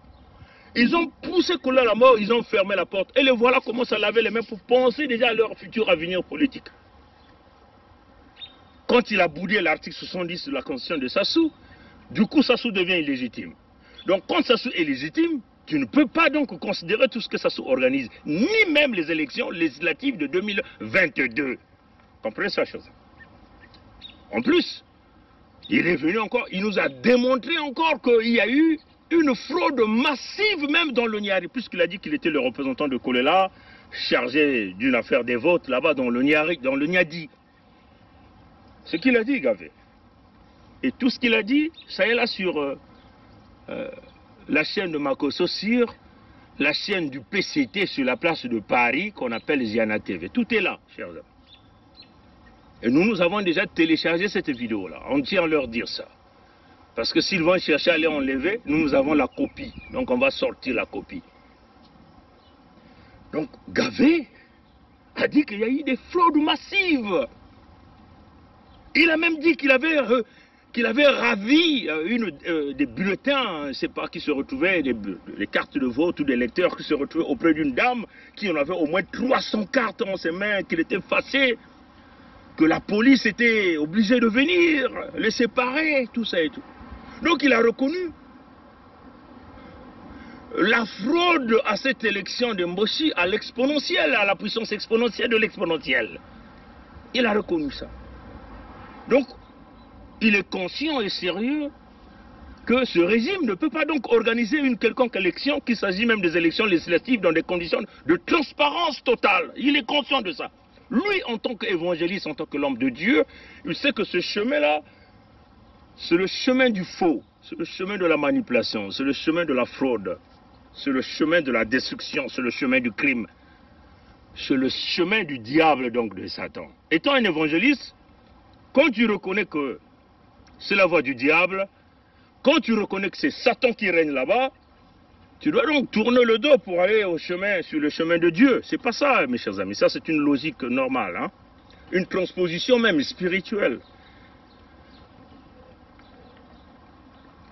Ils ont poussé Kolela à la mort, ils ont fermé la porte. Et les voilà commencent à laver les mains pour penser déjà à leur futur avenir politique. Quand il a boudé l'article 70 de la Constitution de Sassou, du coup Sassou devient illégitime. Donc quand Sassou est légitime, tu ne peux pas donc considérer tout ce que Sassou organise, ni même les élections législatives de 2022. Comprenez ça, chose. En plus, il est venu encore, il nous a démontré encore qu'il y a eu une fraude massive même dans le Niari, puisqu'il a dit qu'il était le représentant de Kolela, chargé d'une affaire des votes là-bas dans le Niari, dans le Niadi. Ce qu'il a dit, Gavé. Et tout ce qu'il a dit, ça est là sur la chaîne de Makosso, sur la chaîne du PCT sur la place de Paris qu'on appelle Ziana TV. Tout est là, chers amis. Et nous avons déjà téléchargé cette vidéo-là. On tient à leur dire ça. Parce que s'ils vont chercher à les enlever, nous avons la copie. Donc on va sortir la copie. Donc Gavé a dit qu'il y a eu des fraudes massives. Il a même dit qu'il avait ravi des bulletins, je ne sais pas, qui se retrouvaient, des cartes de vote ou des lecteurs qui se retrouvaient auprès d'une dame qui en avait au moins 300 cartes en ses mains, qu'il était fâché, que la police était obligée de venir les séparer, tout ça et tout. Donc il a reconnu la fraude à cette élection de Mboshi à l'exponentielle, à la puissance exponentielle de l'exponentielle. Il a reconnu ça. Donc, il est conscient et sérieux que ce régime ne peut pas donc organiser une quelconque élection, qu'il s'agit même des élections législatives dans des conditions de transparence totale. Il est conscient de ça. Lui, en tant qu'évangéliste, en tant que l'homme de Dieu, il sait que ce chemin-là, c'est le chemin du faux, c'est le chemin de la manipulation, c'est le chemin de la fraude, c'est le chemin de la destruction, c'est le chemin du crime, c'est le chemin du diable, donc de Satan. Étant un évangéliste, quand tu reconnais que c'est la voie du diable, quand tu reconnais que c'est Satan qui règne là-bas, tu dois donc tourner le dos pour aller au chemin, sur le chemin de Dieu. C'est pas ça, mes chers amis. Ça, c'est une logique normale, hein? Une transposition même spirituelle.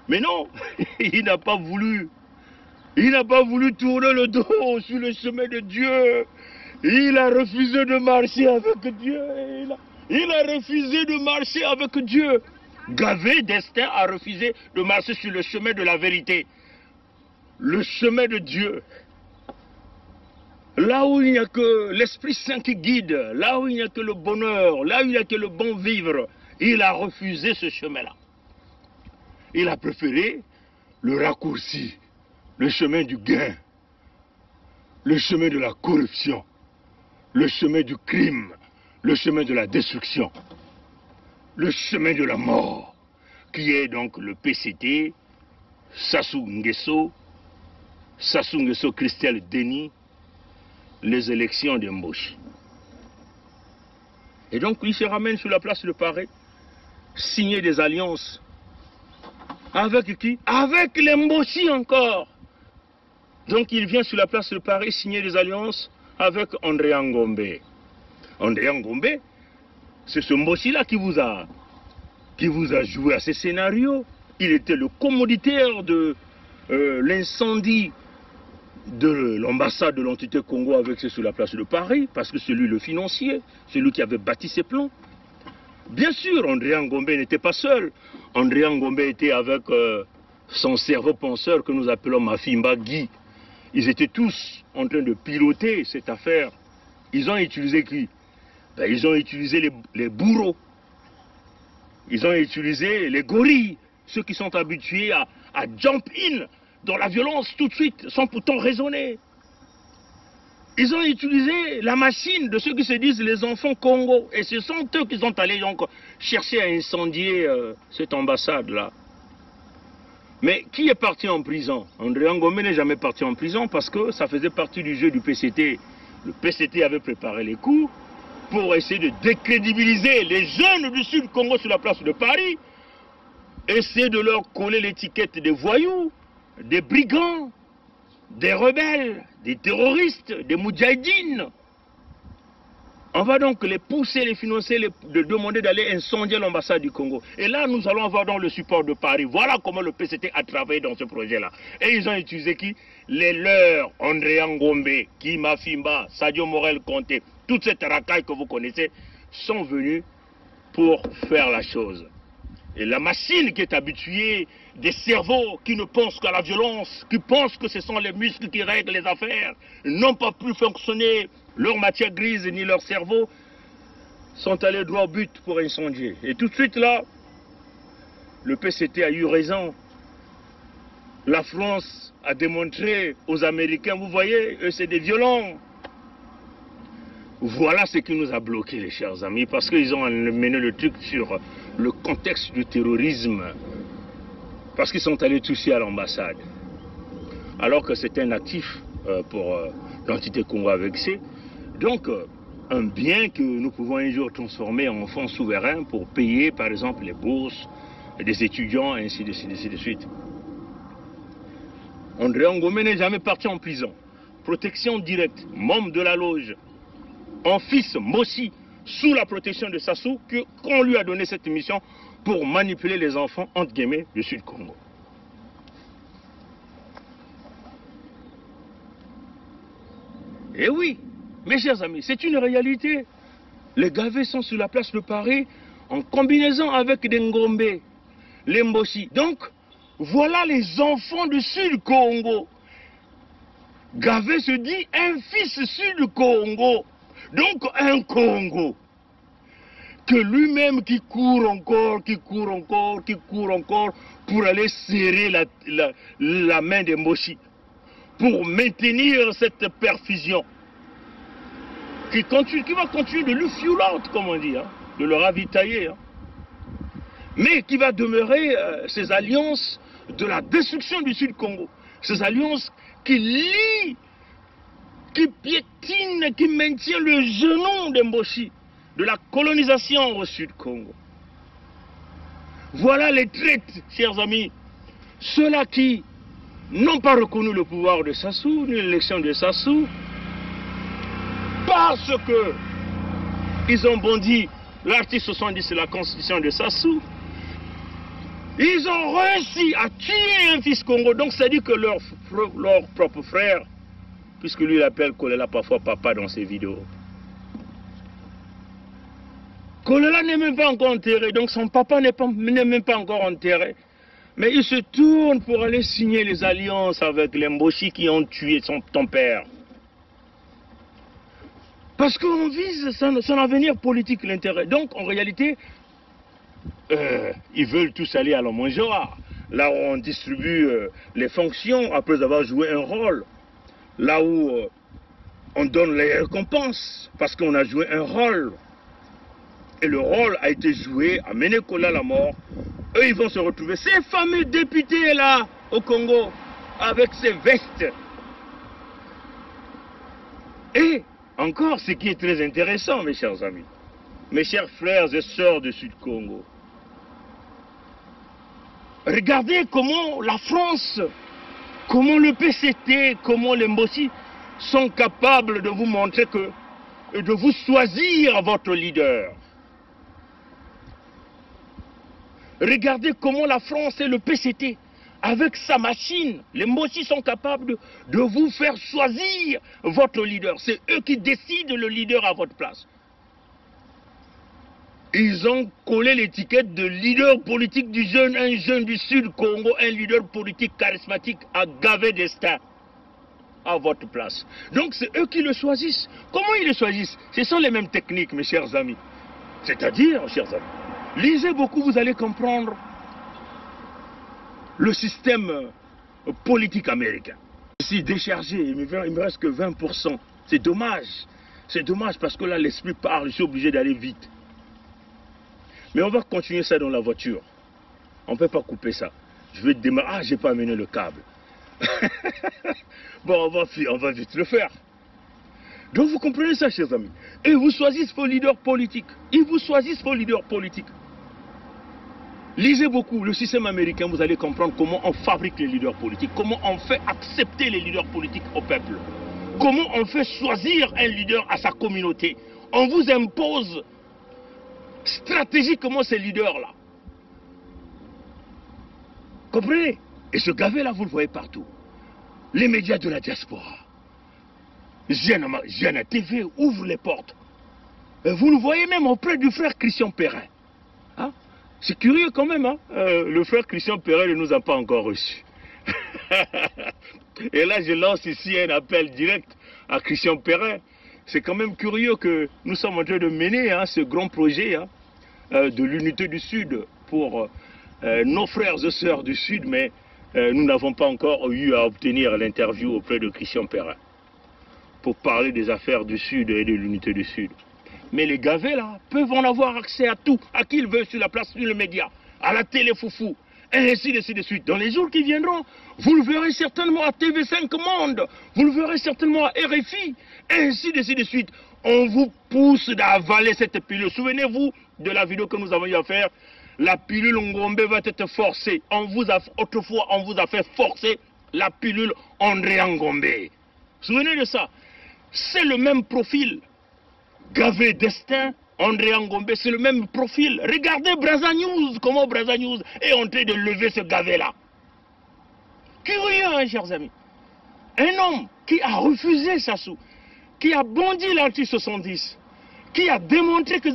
Mais non, il n'a pas voulu. Il n'a pas voulu tourner le dos sur le chemin de Dieu. Il a refusé de marcher avec Dieu. Il a refusé de marcher avec Dieu. Gavé d'Estaing a refusé de marcher sur le chemin de la vérité. Le chemin de Dieu. Là où il n'y a que l'Esprit Saint qui guide, là où il n'y a que le bonheur, là où il n'y a que le bon vivre, il a refusé ce chemin-là. Il a préféré le raccourci, le chemin du gain, le chemin de la corruption, le chemin du crime, le chemin de la destruction, le chemin de la mort, qui est donc le PCT, Sassou Nguesso Christelle Denis, les élections de Mboshi. Et donc il se ramène sur la place de Paris, signer des alliances. Avec qui? Avec les Mboshi encore. Donc il vient sur la place de Paris signer des alliances avec André Ngombe. André Ngombe, c'est ce Mboshi-là qui vous a joué à ces scénarios. Il était le commanditaire de l'incendie de l'ambassade de l'entité Congo avec ceux sur la place de Paris, parce que c'est lui le financier, c'est lui qui avait bâti ses plans. Bien sûr, André Ngombe n'était pas seul. André Ngombe était avec son cerveau penseur que nous appelons Mafimba Guy. Ils étaient tous en train de piloter cette affaire. Ils ont utilisé qui? Ben, ils ont utilisé les bourreaux. Ils ont utilisé les gorilles, ceux qui sont habitués à jump in dans la violence tout de suite, sans pourtant raisonner. Ils ont utilisé la machine de ceux qui se disent les enfants Congo. Et ce sont eux qui sont allés donc chercher à incendier cette ambassade-là. Mais qui est parti en prison? André Ngombe n'est jamais parti en prison parce que ça faisait partie du jeu du PCT. Le PCT avait préparé les coups pour essayer de décrédibiliser les jeunes du Sud Congo sur la place de Paris, essayer de leur coller l'étiquette des voyous, des brigands, des rebelles, des terroristes, des moudjahidines. On va donc les pousser, les financer, de demander d'aller incendier l'ambassade du Congo. Et là, nous allons avoir donc le support de Paris. Voilà comment le PCT a travaillé dans ce projet-là. Et ils ont utilisé qui? Les leurs, André Ngombe, Kima Fimba, Sadio Morel Conté, toute cette racaille que vous connaissez, sont venus pour faire la chose. Et la machine qui est habituée, des cerveaux qui ne pensent qu'à la violence, qui pensent que ce sont les muscles qui règlent les affaires, n'ont pas pu fonctionner leur matière grise ni leur cerveau, sont allés droit au but pour incendier. Et tout de suite là, le PCT a eu raison. La France a démontré aux Américains, vous voyez, eux c'est des violents. Voilà ce qui nous a bloqués, les chers amis, parce qu'ils ont mené le truc sur le contexte du terrorisme, parce qu'ils sont allés toucher à l'ambassade, alors que c'était un actif pour l'entité Congo vexée. Donc, un bien que nous pouvons un jour transformer en fonds souverain pour payer, par exemple, les bourses des étudiants, ainsi de suite. André Ngomé n'est jamais parti en prison. Protection directe, membre de la loge. En fils Mossi, sous la protection de Sassou, qu'on lui a donné cette mission pour manipuler les enfants, entre guillemets, du Sud-Congo. Eh oui, mes chers amis, c'est une réalité. Les gavés sont sur la place de Paris en combinaison avec des Ngombe, les Mossi. Donc, voilà les enfants du Sud-Congo. Gavé se dit un fils Sud-Congo. Donc un Congo, que lui-même qui court encore pour aller serrer la main des Moshi, pour maintenir cette perfusion, qui va continuer de lui fioulante, comme on dit, hein, de le ravitailler, hein, mais qui va demeurer ces alliances de la destruction du Sud-Congo, ces alliances qui lient, qui piétine, qui maintient le genou des Mboshi, de la colonisation au Sud-Congo. Voilà les traites, chers amis, ceux-là qui n'ont pas reconnu le pouvoir de Sassou, ni l'élection de Sassou, parce que ils ont bondi l'article 70 de la constitution de Sassou. Ils ont réussi à tuer un fils Congo, donc c'est-à-dire que leur propre frère, puisque lui il appelle Kolela parfois papa dans ses vidéos. Kolela n'est même pas encore enterré, donc son papa n'est même pas encore enterré. Mais il se tourne pour aller signer les alliances avec les Mboshi qui ont tué ton père. Parce qu'on vise son avenir politique, l'intérêt. Donc en réalité, ils veulent tous aller à la mangeoire, là où on distribue les fonctions après avoir joué un rôle. Là où on donne les récompenses parce qu'on a joué un rôle. Et le rôle a été joué à mener Kola à la mort. Eux, ils vont se retrouver, ces fameux députés là, au Congo, avec ces vestes. Et encore, ce qui est très intéressant, mes chers amis, mes chers frères et sœurs du Sud-Congo, regardez comment la France, comment le PCT, comment les Mbossi sont capables de vous montrer que, de vous choisir votre leader. Regardez comment la France et le PCT, avec sa machine, les Mbossi sont capables de vous faire choisir votre leader. C'est eux qui décident le leader à votre place. Ils ont collé l'étiquette de leader politique du jeune, un jeune du Sud-Congo, un leader politique charismatique à Gavé Destin à votre place. Donc c'est eux qui le choisissent. Comment ils le choisissent? Ce sont les mêmes techniques, mes chers amis. C'est-à-dire, chers amis, lisez beaucoup, vous allez comprendre le système politique américain. Je suis déchargé, il me reste que 20%. C'est dommage. C'est dommage parce que là, l'esprit parle, je suis obligé d'aller vite. Mais on va continuer ça dans la voiture. On ne peut pas couper ça. Je vais démarrer. Ah, j'ai pas amené le câble. Bon, on va vite le faire. Donc vous comprenez ça, chers amis. Et ils vous choisissent vos leaders politiques. Ils vous choisissent vos leaders politiques. Lisez beaucoup le système américain, vous allez comprendre comment on fabrique les leaders politiques, comment on fait accepter les leaders politiques au peuple, comment on fait choisir un leader à sa communauté. On vous impose stratégiquement ces leaders-là. Comprenez? Et ce gavé-là, vous le voyez partout. Les médias de la diaspora. Jeanne TV ouvre les portes. Et vous le voyez même auprès du frère Christian Perrin. Hein? C'est curieux quand même. Hein? Le frère Christian Perrin ne nous a pas encore reçus. Et là, je lance ici un appel direct à Christian Perrin. C'est quand même curieux que nous sommes en train de mener ce grand projet de l'unité du Sud pour nos frères et sœurs du Sud, mais nous n'avons pas encore eu à obtenir l'interview auprès de Christian Perrin. pour parler des affaires du Sud et de l'unité du Sud. Mais les gavets, là, peuvent en avoir accès à tout, à qui ils veulent sur la place, sur les médias, à la télé foufou, et ainsi de suite. Dans les jours qui viendront, vous le verrez certainement à TV5 Monde, vous le verrez certainement à RFI, ainsi de suite. On vous pousse d'avaler cette pilule. Souvenez-vous de la vidéo que nous avons eu à faire. La pilule Ngombe va être forcée. Autrefois, on vous a fait forcer la pilule André Ngombe. Souvenez de ça. C'est le même profil. Gavé Destin, André Ngombe, c'est le même profil. Regardez Brazza News, comment Brazza News est en train de lever ce gavé-là. Curieux, hein, chers amis. Un homme qui a refusé Sassou, qui a bondi l'article 70, qui a démontré que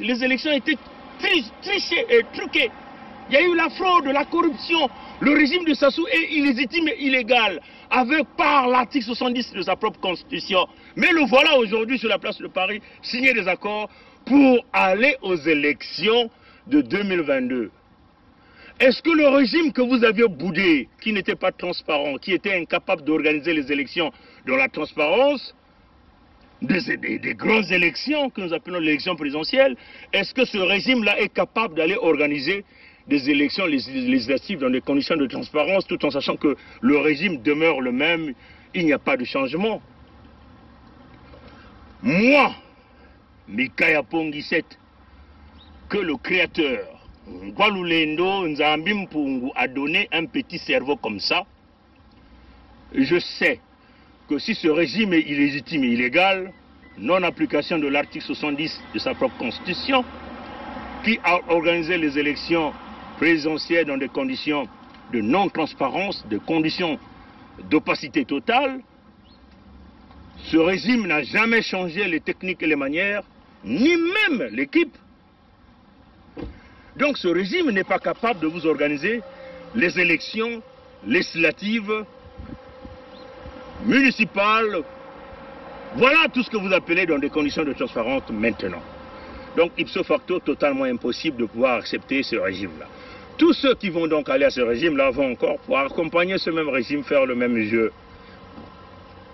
les élections étaient trichées et truquées. Il y a eu la fraude, la corruption. Le régime de Sassou est illégitime et illégal, par l'article 70 de sa propre constitution. Mais le voilà aujourd'hui sur la place de Paris, signer des accords pour aller aux élections de 2022. Est-ce que le régime que vous aviez boudé, qui n'était pas transparent, qui était incapable d'organiser les élections dans la transparence, des grandes élections que nous appelons l'élection présidentielle, est-ce que ce régime-là est capable d'aller organiser des élections législatives dans des conditions de transparence, tout en sachant que le régime demeure le même, il n'y a pas de changement? Moi, Mikaya Pongiset, que le créateur, Ngwalulendo Nzambi Mpungu, a donné un petit cerveau comme ça, je sais que si ce régime est illégitime et illégal, non-application de l'article 70 de sa propre constitution, qui a organisé les élections présidentielles dans des conditions de non-transparence, des conditions d'opacité totale, ce régime n'a jamais changé les techniques et les manières, ni même l'équipe. Donc ce régime n'est pas capable de vous organiser les élections législatives, municipales. Voilà tout ce que vous appelez dans des conditions de transparence maintenant. Donc ipso facto, totalement impossible de pouvoir accepter ce régime-là. Tous ceux qui vont donc aller à ce régime-là vont encore pouvoir accompagner ce même régime, faire le même jeu.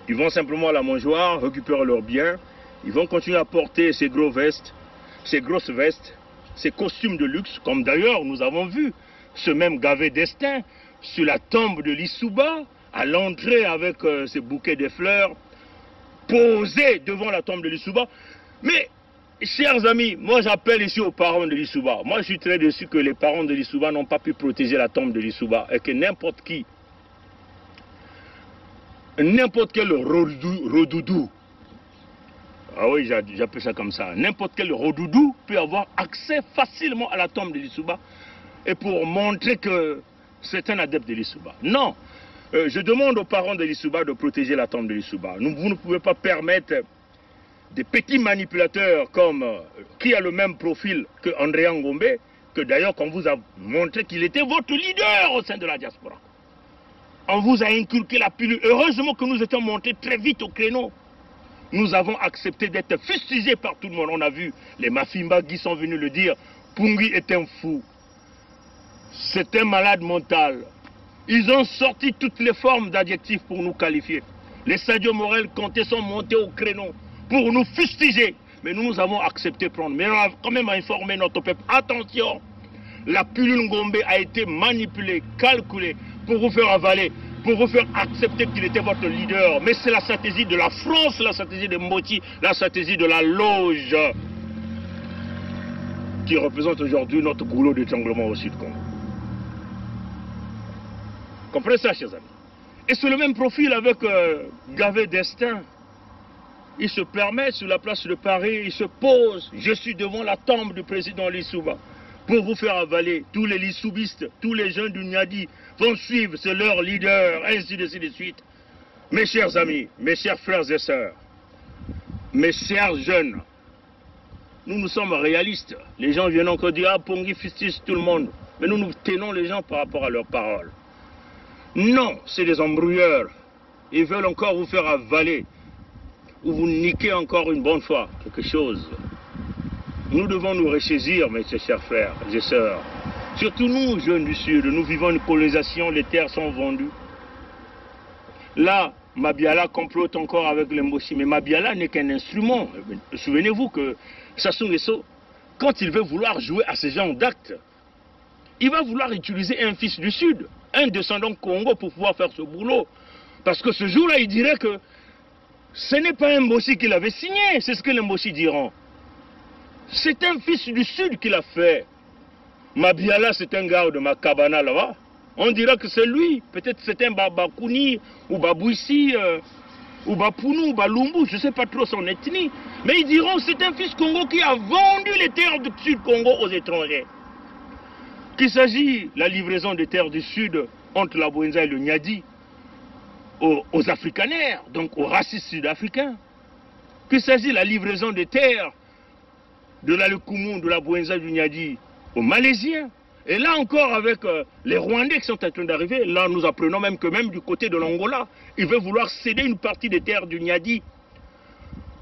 Ils vont simplement à la mangeoire, récupérer leurs biens. Ils vont continuer à porter ces grosses vestes, ces costumes de luxe, comme d'ailleurs nous avons vu ce même Gavé Destin sur la tombe de Lissouba, à l'entrée avec ces bouquets de fleurs, posé devant la tombe de Lissouba. Mais, chers amis, moi j'appelle ici aux parents de Lissouba. Moi je suis très déçu que les parents de Lissouba n'ont pas pu protéger la tombe de Lissouba et que n'importe qui, n'importe quel rodoudou, ah oui, j'appelle ça comme ça, n'importe quel rodoudou peut avoir accès facilement à la tombe de Lissouba et pour montrer que c'est un adepte de Lissouba. Non, je demande aux parents de Lissouba de protéger la tombe de Lissouba. Vous ne pouvez pas permettre des petits manipulateurs comme qui a le même profil que André Ngombe, que d'ailleurs qu'on vous a montré qu'il était votre leader au sein de la diaspora. On vous a inculqué la pilule. Heureusement que nous étions montés très vite au créneau. Nous avons accepté d'être fustigés par tout le monde. On a vu les Mafimba qui sont venus le dire. Pungi est un fou. C'est un malade mental. Ils ont sorti toutes les formes d'adjectifs pour nous qualifier. Les Sadio Morel Conté sont montés au créneau pour nous fustiger. Mais nous avons accepté de prendre. Mais on a quand même informé notre peuple. Attention, la pilule Ngombe a été manipulée, calculée pour vous faire avaler, pour vous faire accepter qu'il était votre leader. Mais c'est la stratégie de la France, la stratégie de Moti, la stratégie de la loge qui représente aujourd'hui notre goulot d'étranglement au Sud-Congo. Comprenez ça, chers amis. Et c'est le même profil avec Gavé Destin. Il se permet sur la place de Paris, il se pose, je suis devant la tombe du président Lissouba, pour vous faire avaler. Tous les lissoubistes, tous les jeunes du Niadi vont suivre, c'est leur leader, ainsi de suite. Mes chers amis, mes chers frères et sœurs, mes chers jeunes, nous sommes réalistes. Les gens viennent encore dire, ah, Pongi fustige tout le monde. Mais nous tenons les gens par rapport à leurs paroles. Non, c'est des embrouilleurs. Ils veulent encore vous faire avaler, ou vous niquer encore une bonne fois quelque chose. Nous devons nous ressaisir, mes chers frères et sœurs. Surtout nous, jeunes du Sud, nous vivons une colonisation, les terres sont vendues. Là, Mabiala complote encore avec le Mboshi. Mais Mabiala n'est qu'un instrument. Souvenez-vous que Sassou Nguesso, quand il veut vouloir jouer à ce genre d'actes, il va vouloir utiliser un fils du Sud, un descendant Congo pour pouvoir faire ce boulot. Parce que ce jour-là, il dirait que ce n'est pas un Mboshi qui l'avait signé, c'est ce que les Mboshi diront. C'est un fils du Sud qui l'a fait. Mabiala, c'est un gars de Makabana là-bas. On dira que c'est lui. Peut-être c'est un Babakouni, ou Babouissi, ou Bapounou, ou Balumbu, je ne sais pas trop son ethnie. Mais ils diront que c'est un fils Congo qui a vendu les terres du Sud-Congo aux étrangers. Qu'il s'agit de la livraison des terres du Sud entre la Bouenza et le Nyadi aux Afrikaners, donc aux racistes sud-africains. Qu'il s'agit de la livraison des terres de la Lekoumou, de la Bouenza et du Nyadi aux Malaisiens. Et là encore avec les Rwandais qui sont en train d'arriver, là nous apprenons même que même du côté de l'Angola, ils veulent vouloir céder une partie des terres du Nyadi,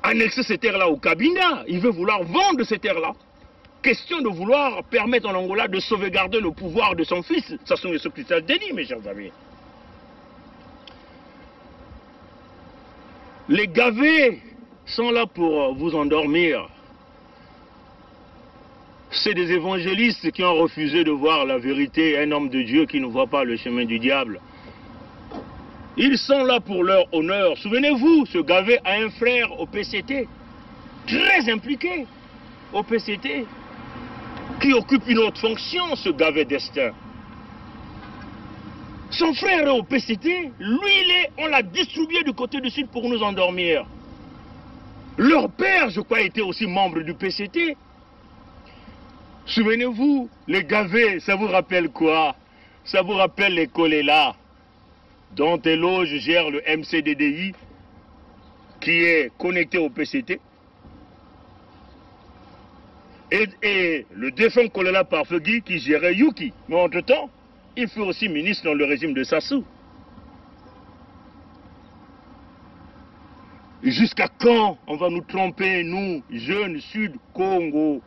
annexer ces terres-là au Cabinda, ils veulent vouloir vendre ces terres-là. Question de vouloir permettre à l'Angola de sauvegarder le pouvoir de son fils. Ça sont les secrétaires Denis, mes chers amis. Les gavés sont là pour vous endormir. C'est des évangélistes qui ont refusé de voir la vérité, un homme de Dieu qui ne voit pas le chemin du diable. Ils sont là pour leur honneur. Souvenez-vous, ce gavé a un frère au PCT, très impliqué au PCT, qui occupe une autre fonction, ce gavé d'Estaing. Son frère est au PCT, lui, on l'a distribué du côté du Sud pour nous endormir. Leur père, je crois, était aussi membre du PCT. Souvenez-vous, les gavés, ça vous rappelle quoi? Ça vous rappelle les Kolela, dont Eloge gère le MCDDI, qui est connecté au PCT. Et le défunt Kolela Parfegui qui gérait Yuki. Mais entre-temps, il fut aussi ministre dans le régime de Sassou. Jusqu'à quand on va nous tromper, nous, jeunes Sud-Congo?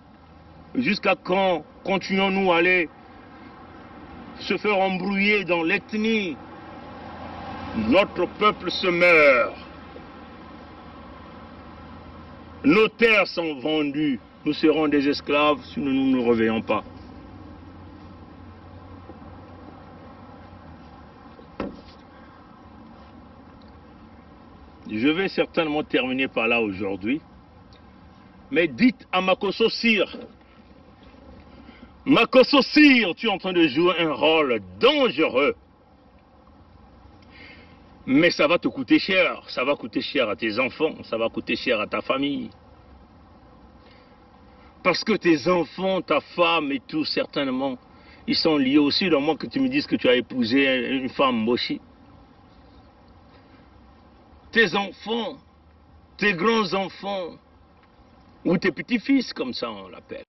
Jusqu'à quand continuons-nous à aller se faire embrouiller dans l'ethnie? Notre peuple se meurt. Nos terres sont vendues. Nous serons des esclaves si nous ne nous réveillons pas. Je vais certainement terminer par là aujourd'hui. Mais dites à Makosso Sire, Makosso Sire, tu es en train de jouer un rôle dangereux. Mais ça va te coûter cher. Ça va coûter cher à tes enfants. Ça va coûter cher à ta famille. Parce que tes enfants, ta femme et tout, certainement, ils sont liés aussi, dans moi que tu me dises que tu as épousé une femme Mboshi. Tes enfants, tes grands-enfants, ou tes petits-fils, comme ça on l'appelle,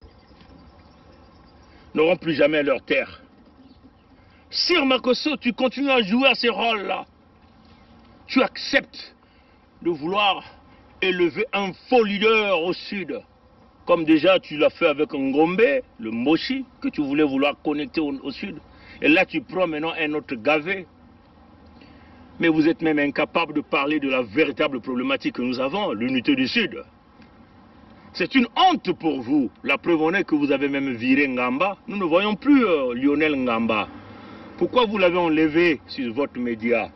n'auront plus jamais leur terre. Sire Makosso, tu continues à jouer à ces rôles-là. Tu acceptes de vouloir élever un faux leader au Sud. Comme déjà tu l'as fait avec Ngombe, le Mboshi, que tu voulais vouloir connecter au Sud. Et là tu prends maintenant un autre gavé. Mais vous êtes même incapable de parler de la véritable problématique que nous avons, l'unité du Sud. C'est une honte pour vous. La preuve en est que vous avez même viré Ngamba. Nous ne voyons plus Lionel Ngamba. Pourquoi vous l'avez enlevé sur votre média?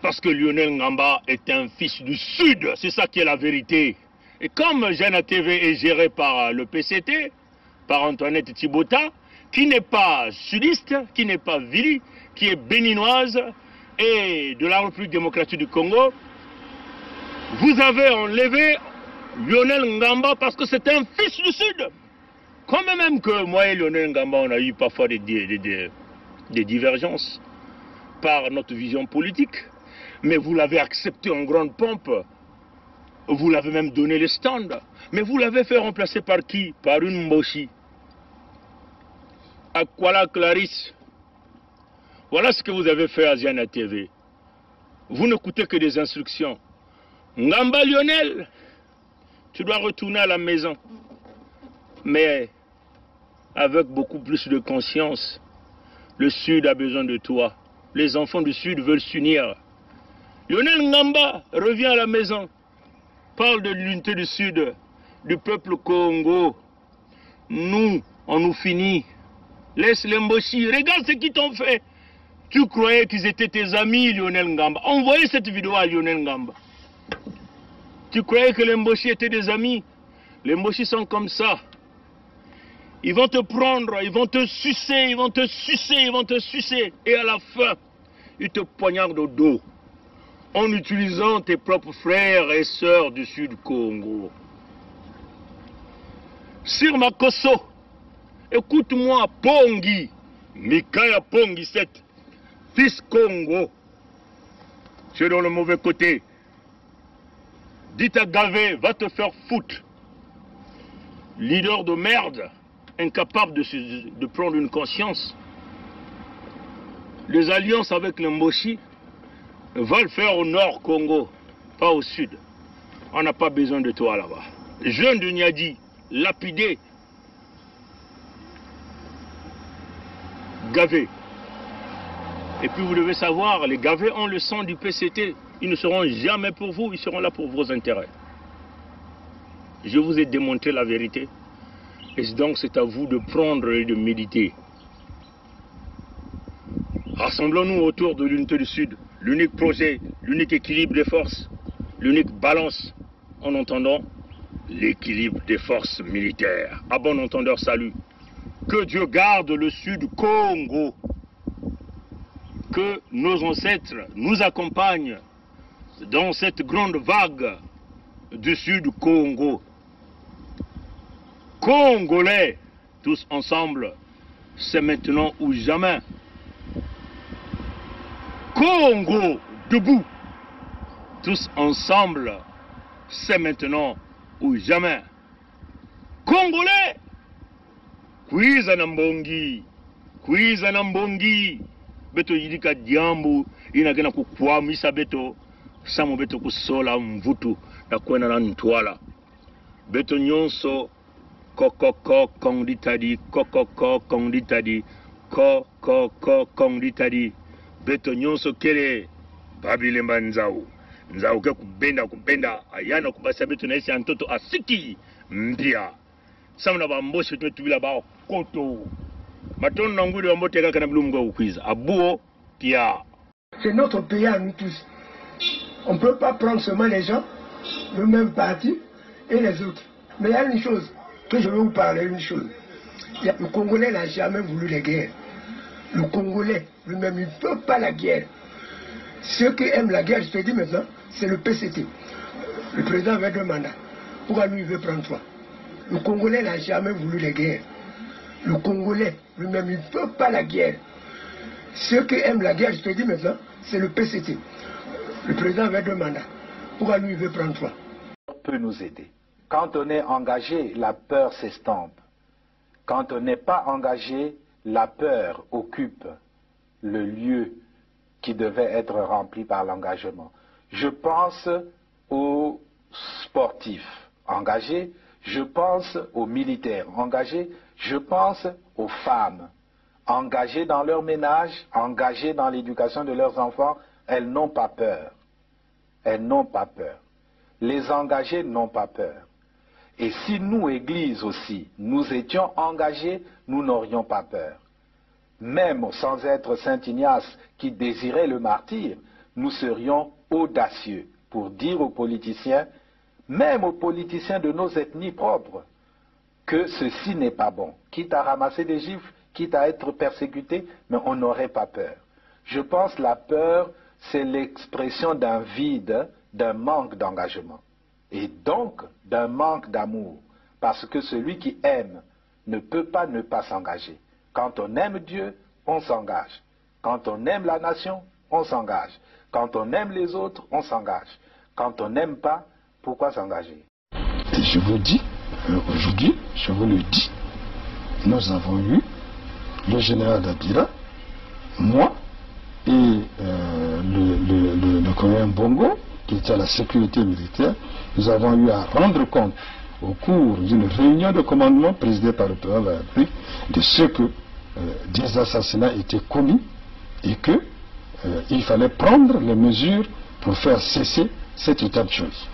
Parce que Lionel Ngamba est un fils du Sud. C'est ça qui est la vérité. Et comme Jana TV est géré par le PCT, par Antoinette Thibota, qui n'est pas sudiste, qui n'est pas vili, qui est béninoise et de la République démocratique du Congo, vous avez enlevé Lionel Ngamba parce que c'est un fils du Sud. Quand même que moi et Lionel Ngamba, on a eu parfois des divergences par notre vision politique, mais vous l'avez accepté en grande pompe. Vous l'avez même donné les stands. Mais vous l'avez fait remplacer par qui? Par une Mboshi. Akwala Clarisse. Voilà ce que vous avez fait à Jana TV. Vous n'écoutez que des instructions. Ngamba Lionel, tu dois retourner à la maison. Mais avec beaucoup plus de conscience. Le Sud a besoin de toi. les enfants du Sud veulent s'unir. Lionel Ngamba revient à la maison, parle de l'unité du Sud, du peuple Congo. Nous, on nous finit. Laisse les Mboshi. Regarde ce qu'ils t'ont fait. Tu croyais qu'ils étaient tes amis, Lionel Ngamba. Envoyez cette vidéo à Lionel Ngamba. Tu croyais que les Mboshi étaient des amis. Les Mboshi sont comme ça. Ils vont te prendre, ils vont te sucer, ils vont te sucer, ils vont te sucer. Et à la fin, ils te poignardent au dos. En utilisant tes propres frères et sœurs du Sud Congo. Sur Makosso, écoute-moi, Pongi, Mikaya Pongi 7, fils Congo, tu es dans le mauvais côté. Dites à Gavé, va te faire foutre. Leader de merde, incapable de prendre une conscience. Les alliances avec les Mboshi va le faire au nord Congo, pas au sud. On n'a pas besoin de toi là-bas. Jeune de Niadi, lapidé, gavé. Et puis vous devez savoir, les gavés ont le sang du PCT. Ils ne seront jamais pour vous, ils seront là pour vos intérêts. Je vous ai démontré la vérité. Et donc c'est à vous de prendre et de méditer. Rassemblons-nous autour de l'unité du Sud. L'unique projet, l'unique équilibre des forces, l'unique balance, en entendant l'équilibre des forces militaires. À bon entendeur, salut. Que Dieu garde le Sud Congo. Que nos ancêtres nous accompagnent dans cette grande vague du Sud Congo. Congolais, tous ensemble, c'est maintenant ou jamais. Congo, debout, tous ensemble, c'est maintenant ou jamais. Congolais, Kwiza Nambongi, beto yidika diambu, inagena kukwamisa beto, samo beto kusola mvutu, na kwena na ntwala. Beto nyonso, kokoko kongditadi, kokoko kongditadi, kokoko kongditadi. Beto nyonso kere babilemba nzau. Nzau ke kubenda, ayana kubasa beto na isi antoto asiki mbia. Samuna bamboshe tumetubila bao koto. Maton nangudi wambote kaka na bilumgo ukwiza. Abuo pia. C'est notre pays à nous tous. On ne peut pas prendre seulement les gens, le même parti et les autres. Mais il y a une chose que je veux vous parler, une chose. Le Congolais n'a jamais voulu la guerre. Le Congolais lui-même, il ne peut pas la guerre. Ceux qui aiment la guerre, je te dis maintenant, c'est le PCT. Le président avait 2 mandats. Pourquoi lui, il veut prendre 3? Le Congolais n'a jamais voulu la guerre. Le Congolais lui-même, il ne peut pas la guerre. Ceux qui aiment la guerre, je te dis maintenant, c'est le PCT. Le président avait 2 mandats. Pourquoi lui, il veut prendre 3? Peut nous aider. Quand on est engagé, la peur s'estompe. Quand on n'est pas engagé, la peur occupe le lieu qui devait être rempli par l'engagement. Je pense aux sportifs engagés, je pense aux militaires engagés, je pense aux femmes engagées dans leur ménage, engagées dans l'éducation de leurs enfants. Elles n'ont pas peur. Elles n'ont pas peur. Les engagés n'ont pas peur. Et si nous, Église aussi, nous étions engagés, nous n'aurions pas peur. Même sans être Saint Ignace qui désirait le martyre, nous serions audacieux pour dire aux politiciens, même aux politiciens de nos ethnies propres, que ceci n'est pas bon. Quitte à ramasser des gifles, quitte à être persécuté, mais on n'aurait pas peur. Je pense que la peur, c'est l'expression d'un vide, d'un manque d'engagement. Et donc d'un manque d'amour. Parce que celui qui aime ne peut pas ne pas s'engager. Quand on aime Dieu, on s'engage. Quand on aime la nation, on s'engage. Quand on aime les autres, on s'engage. Quand on n'aime pas, pourquoi s'engager? Et je vous dis, aujourd'hui, je vous le dis, nous avons eu le général Dabira, moi et le colonel Bongo, qui était à la sécurité militaire. Nous avons eu à rendre compte au cours d'une réunion de commandement présidée par le président de la République de ce que des assassinats étaient commis et que il fallait prendre les mesures pour faire cesser cet état de choses.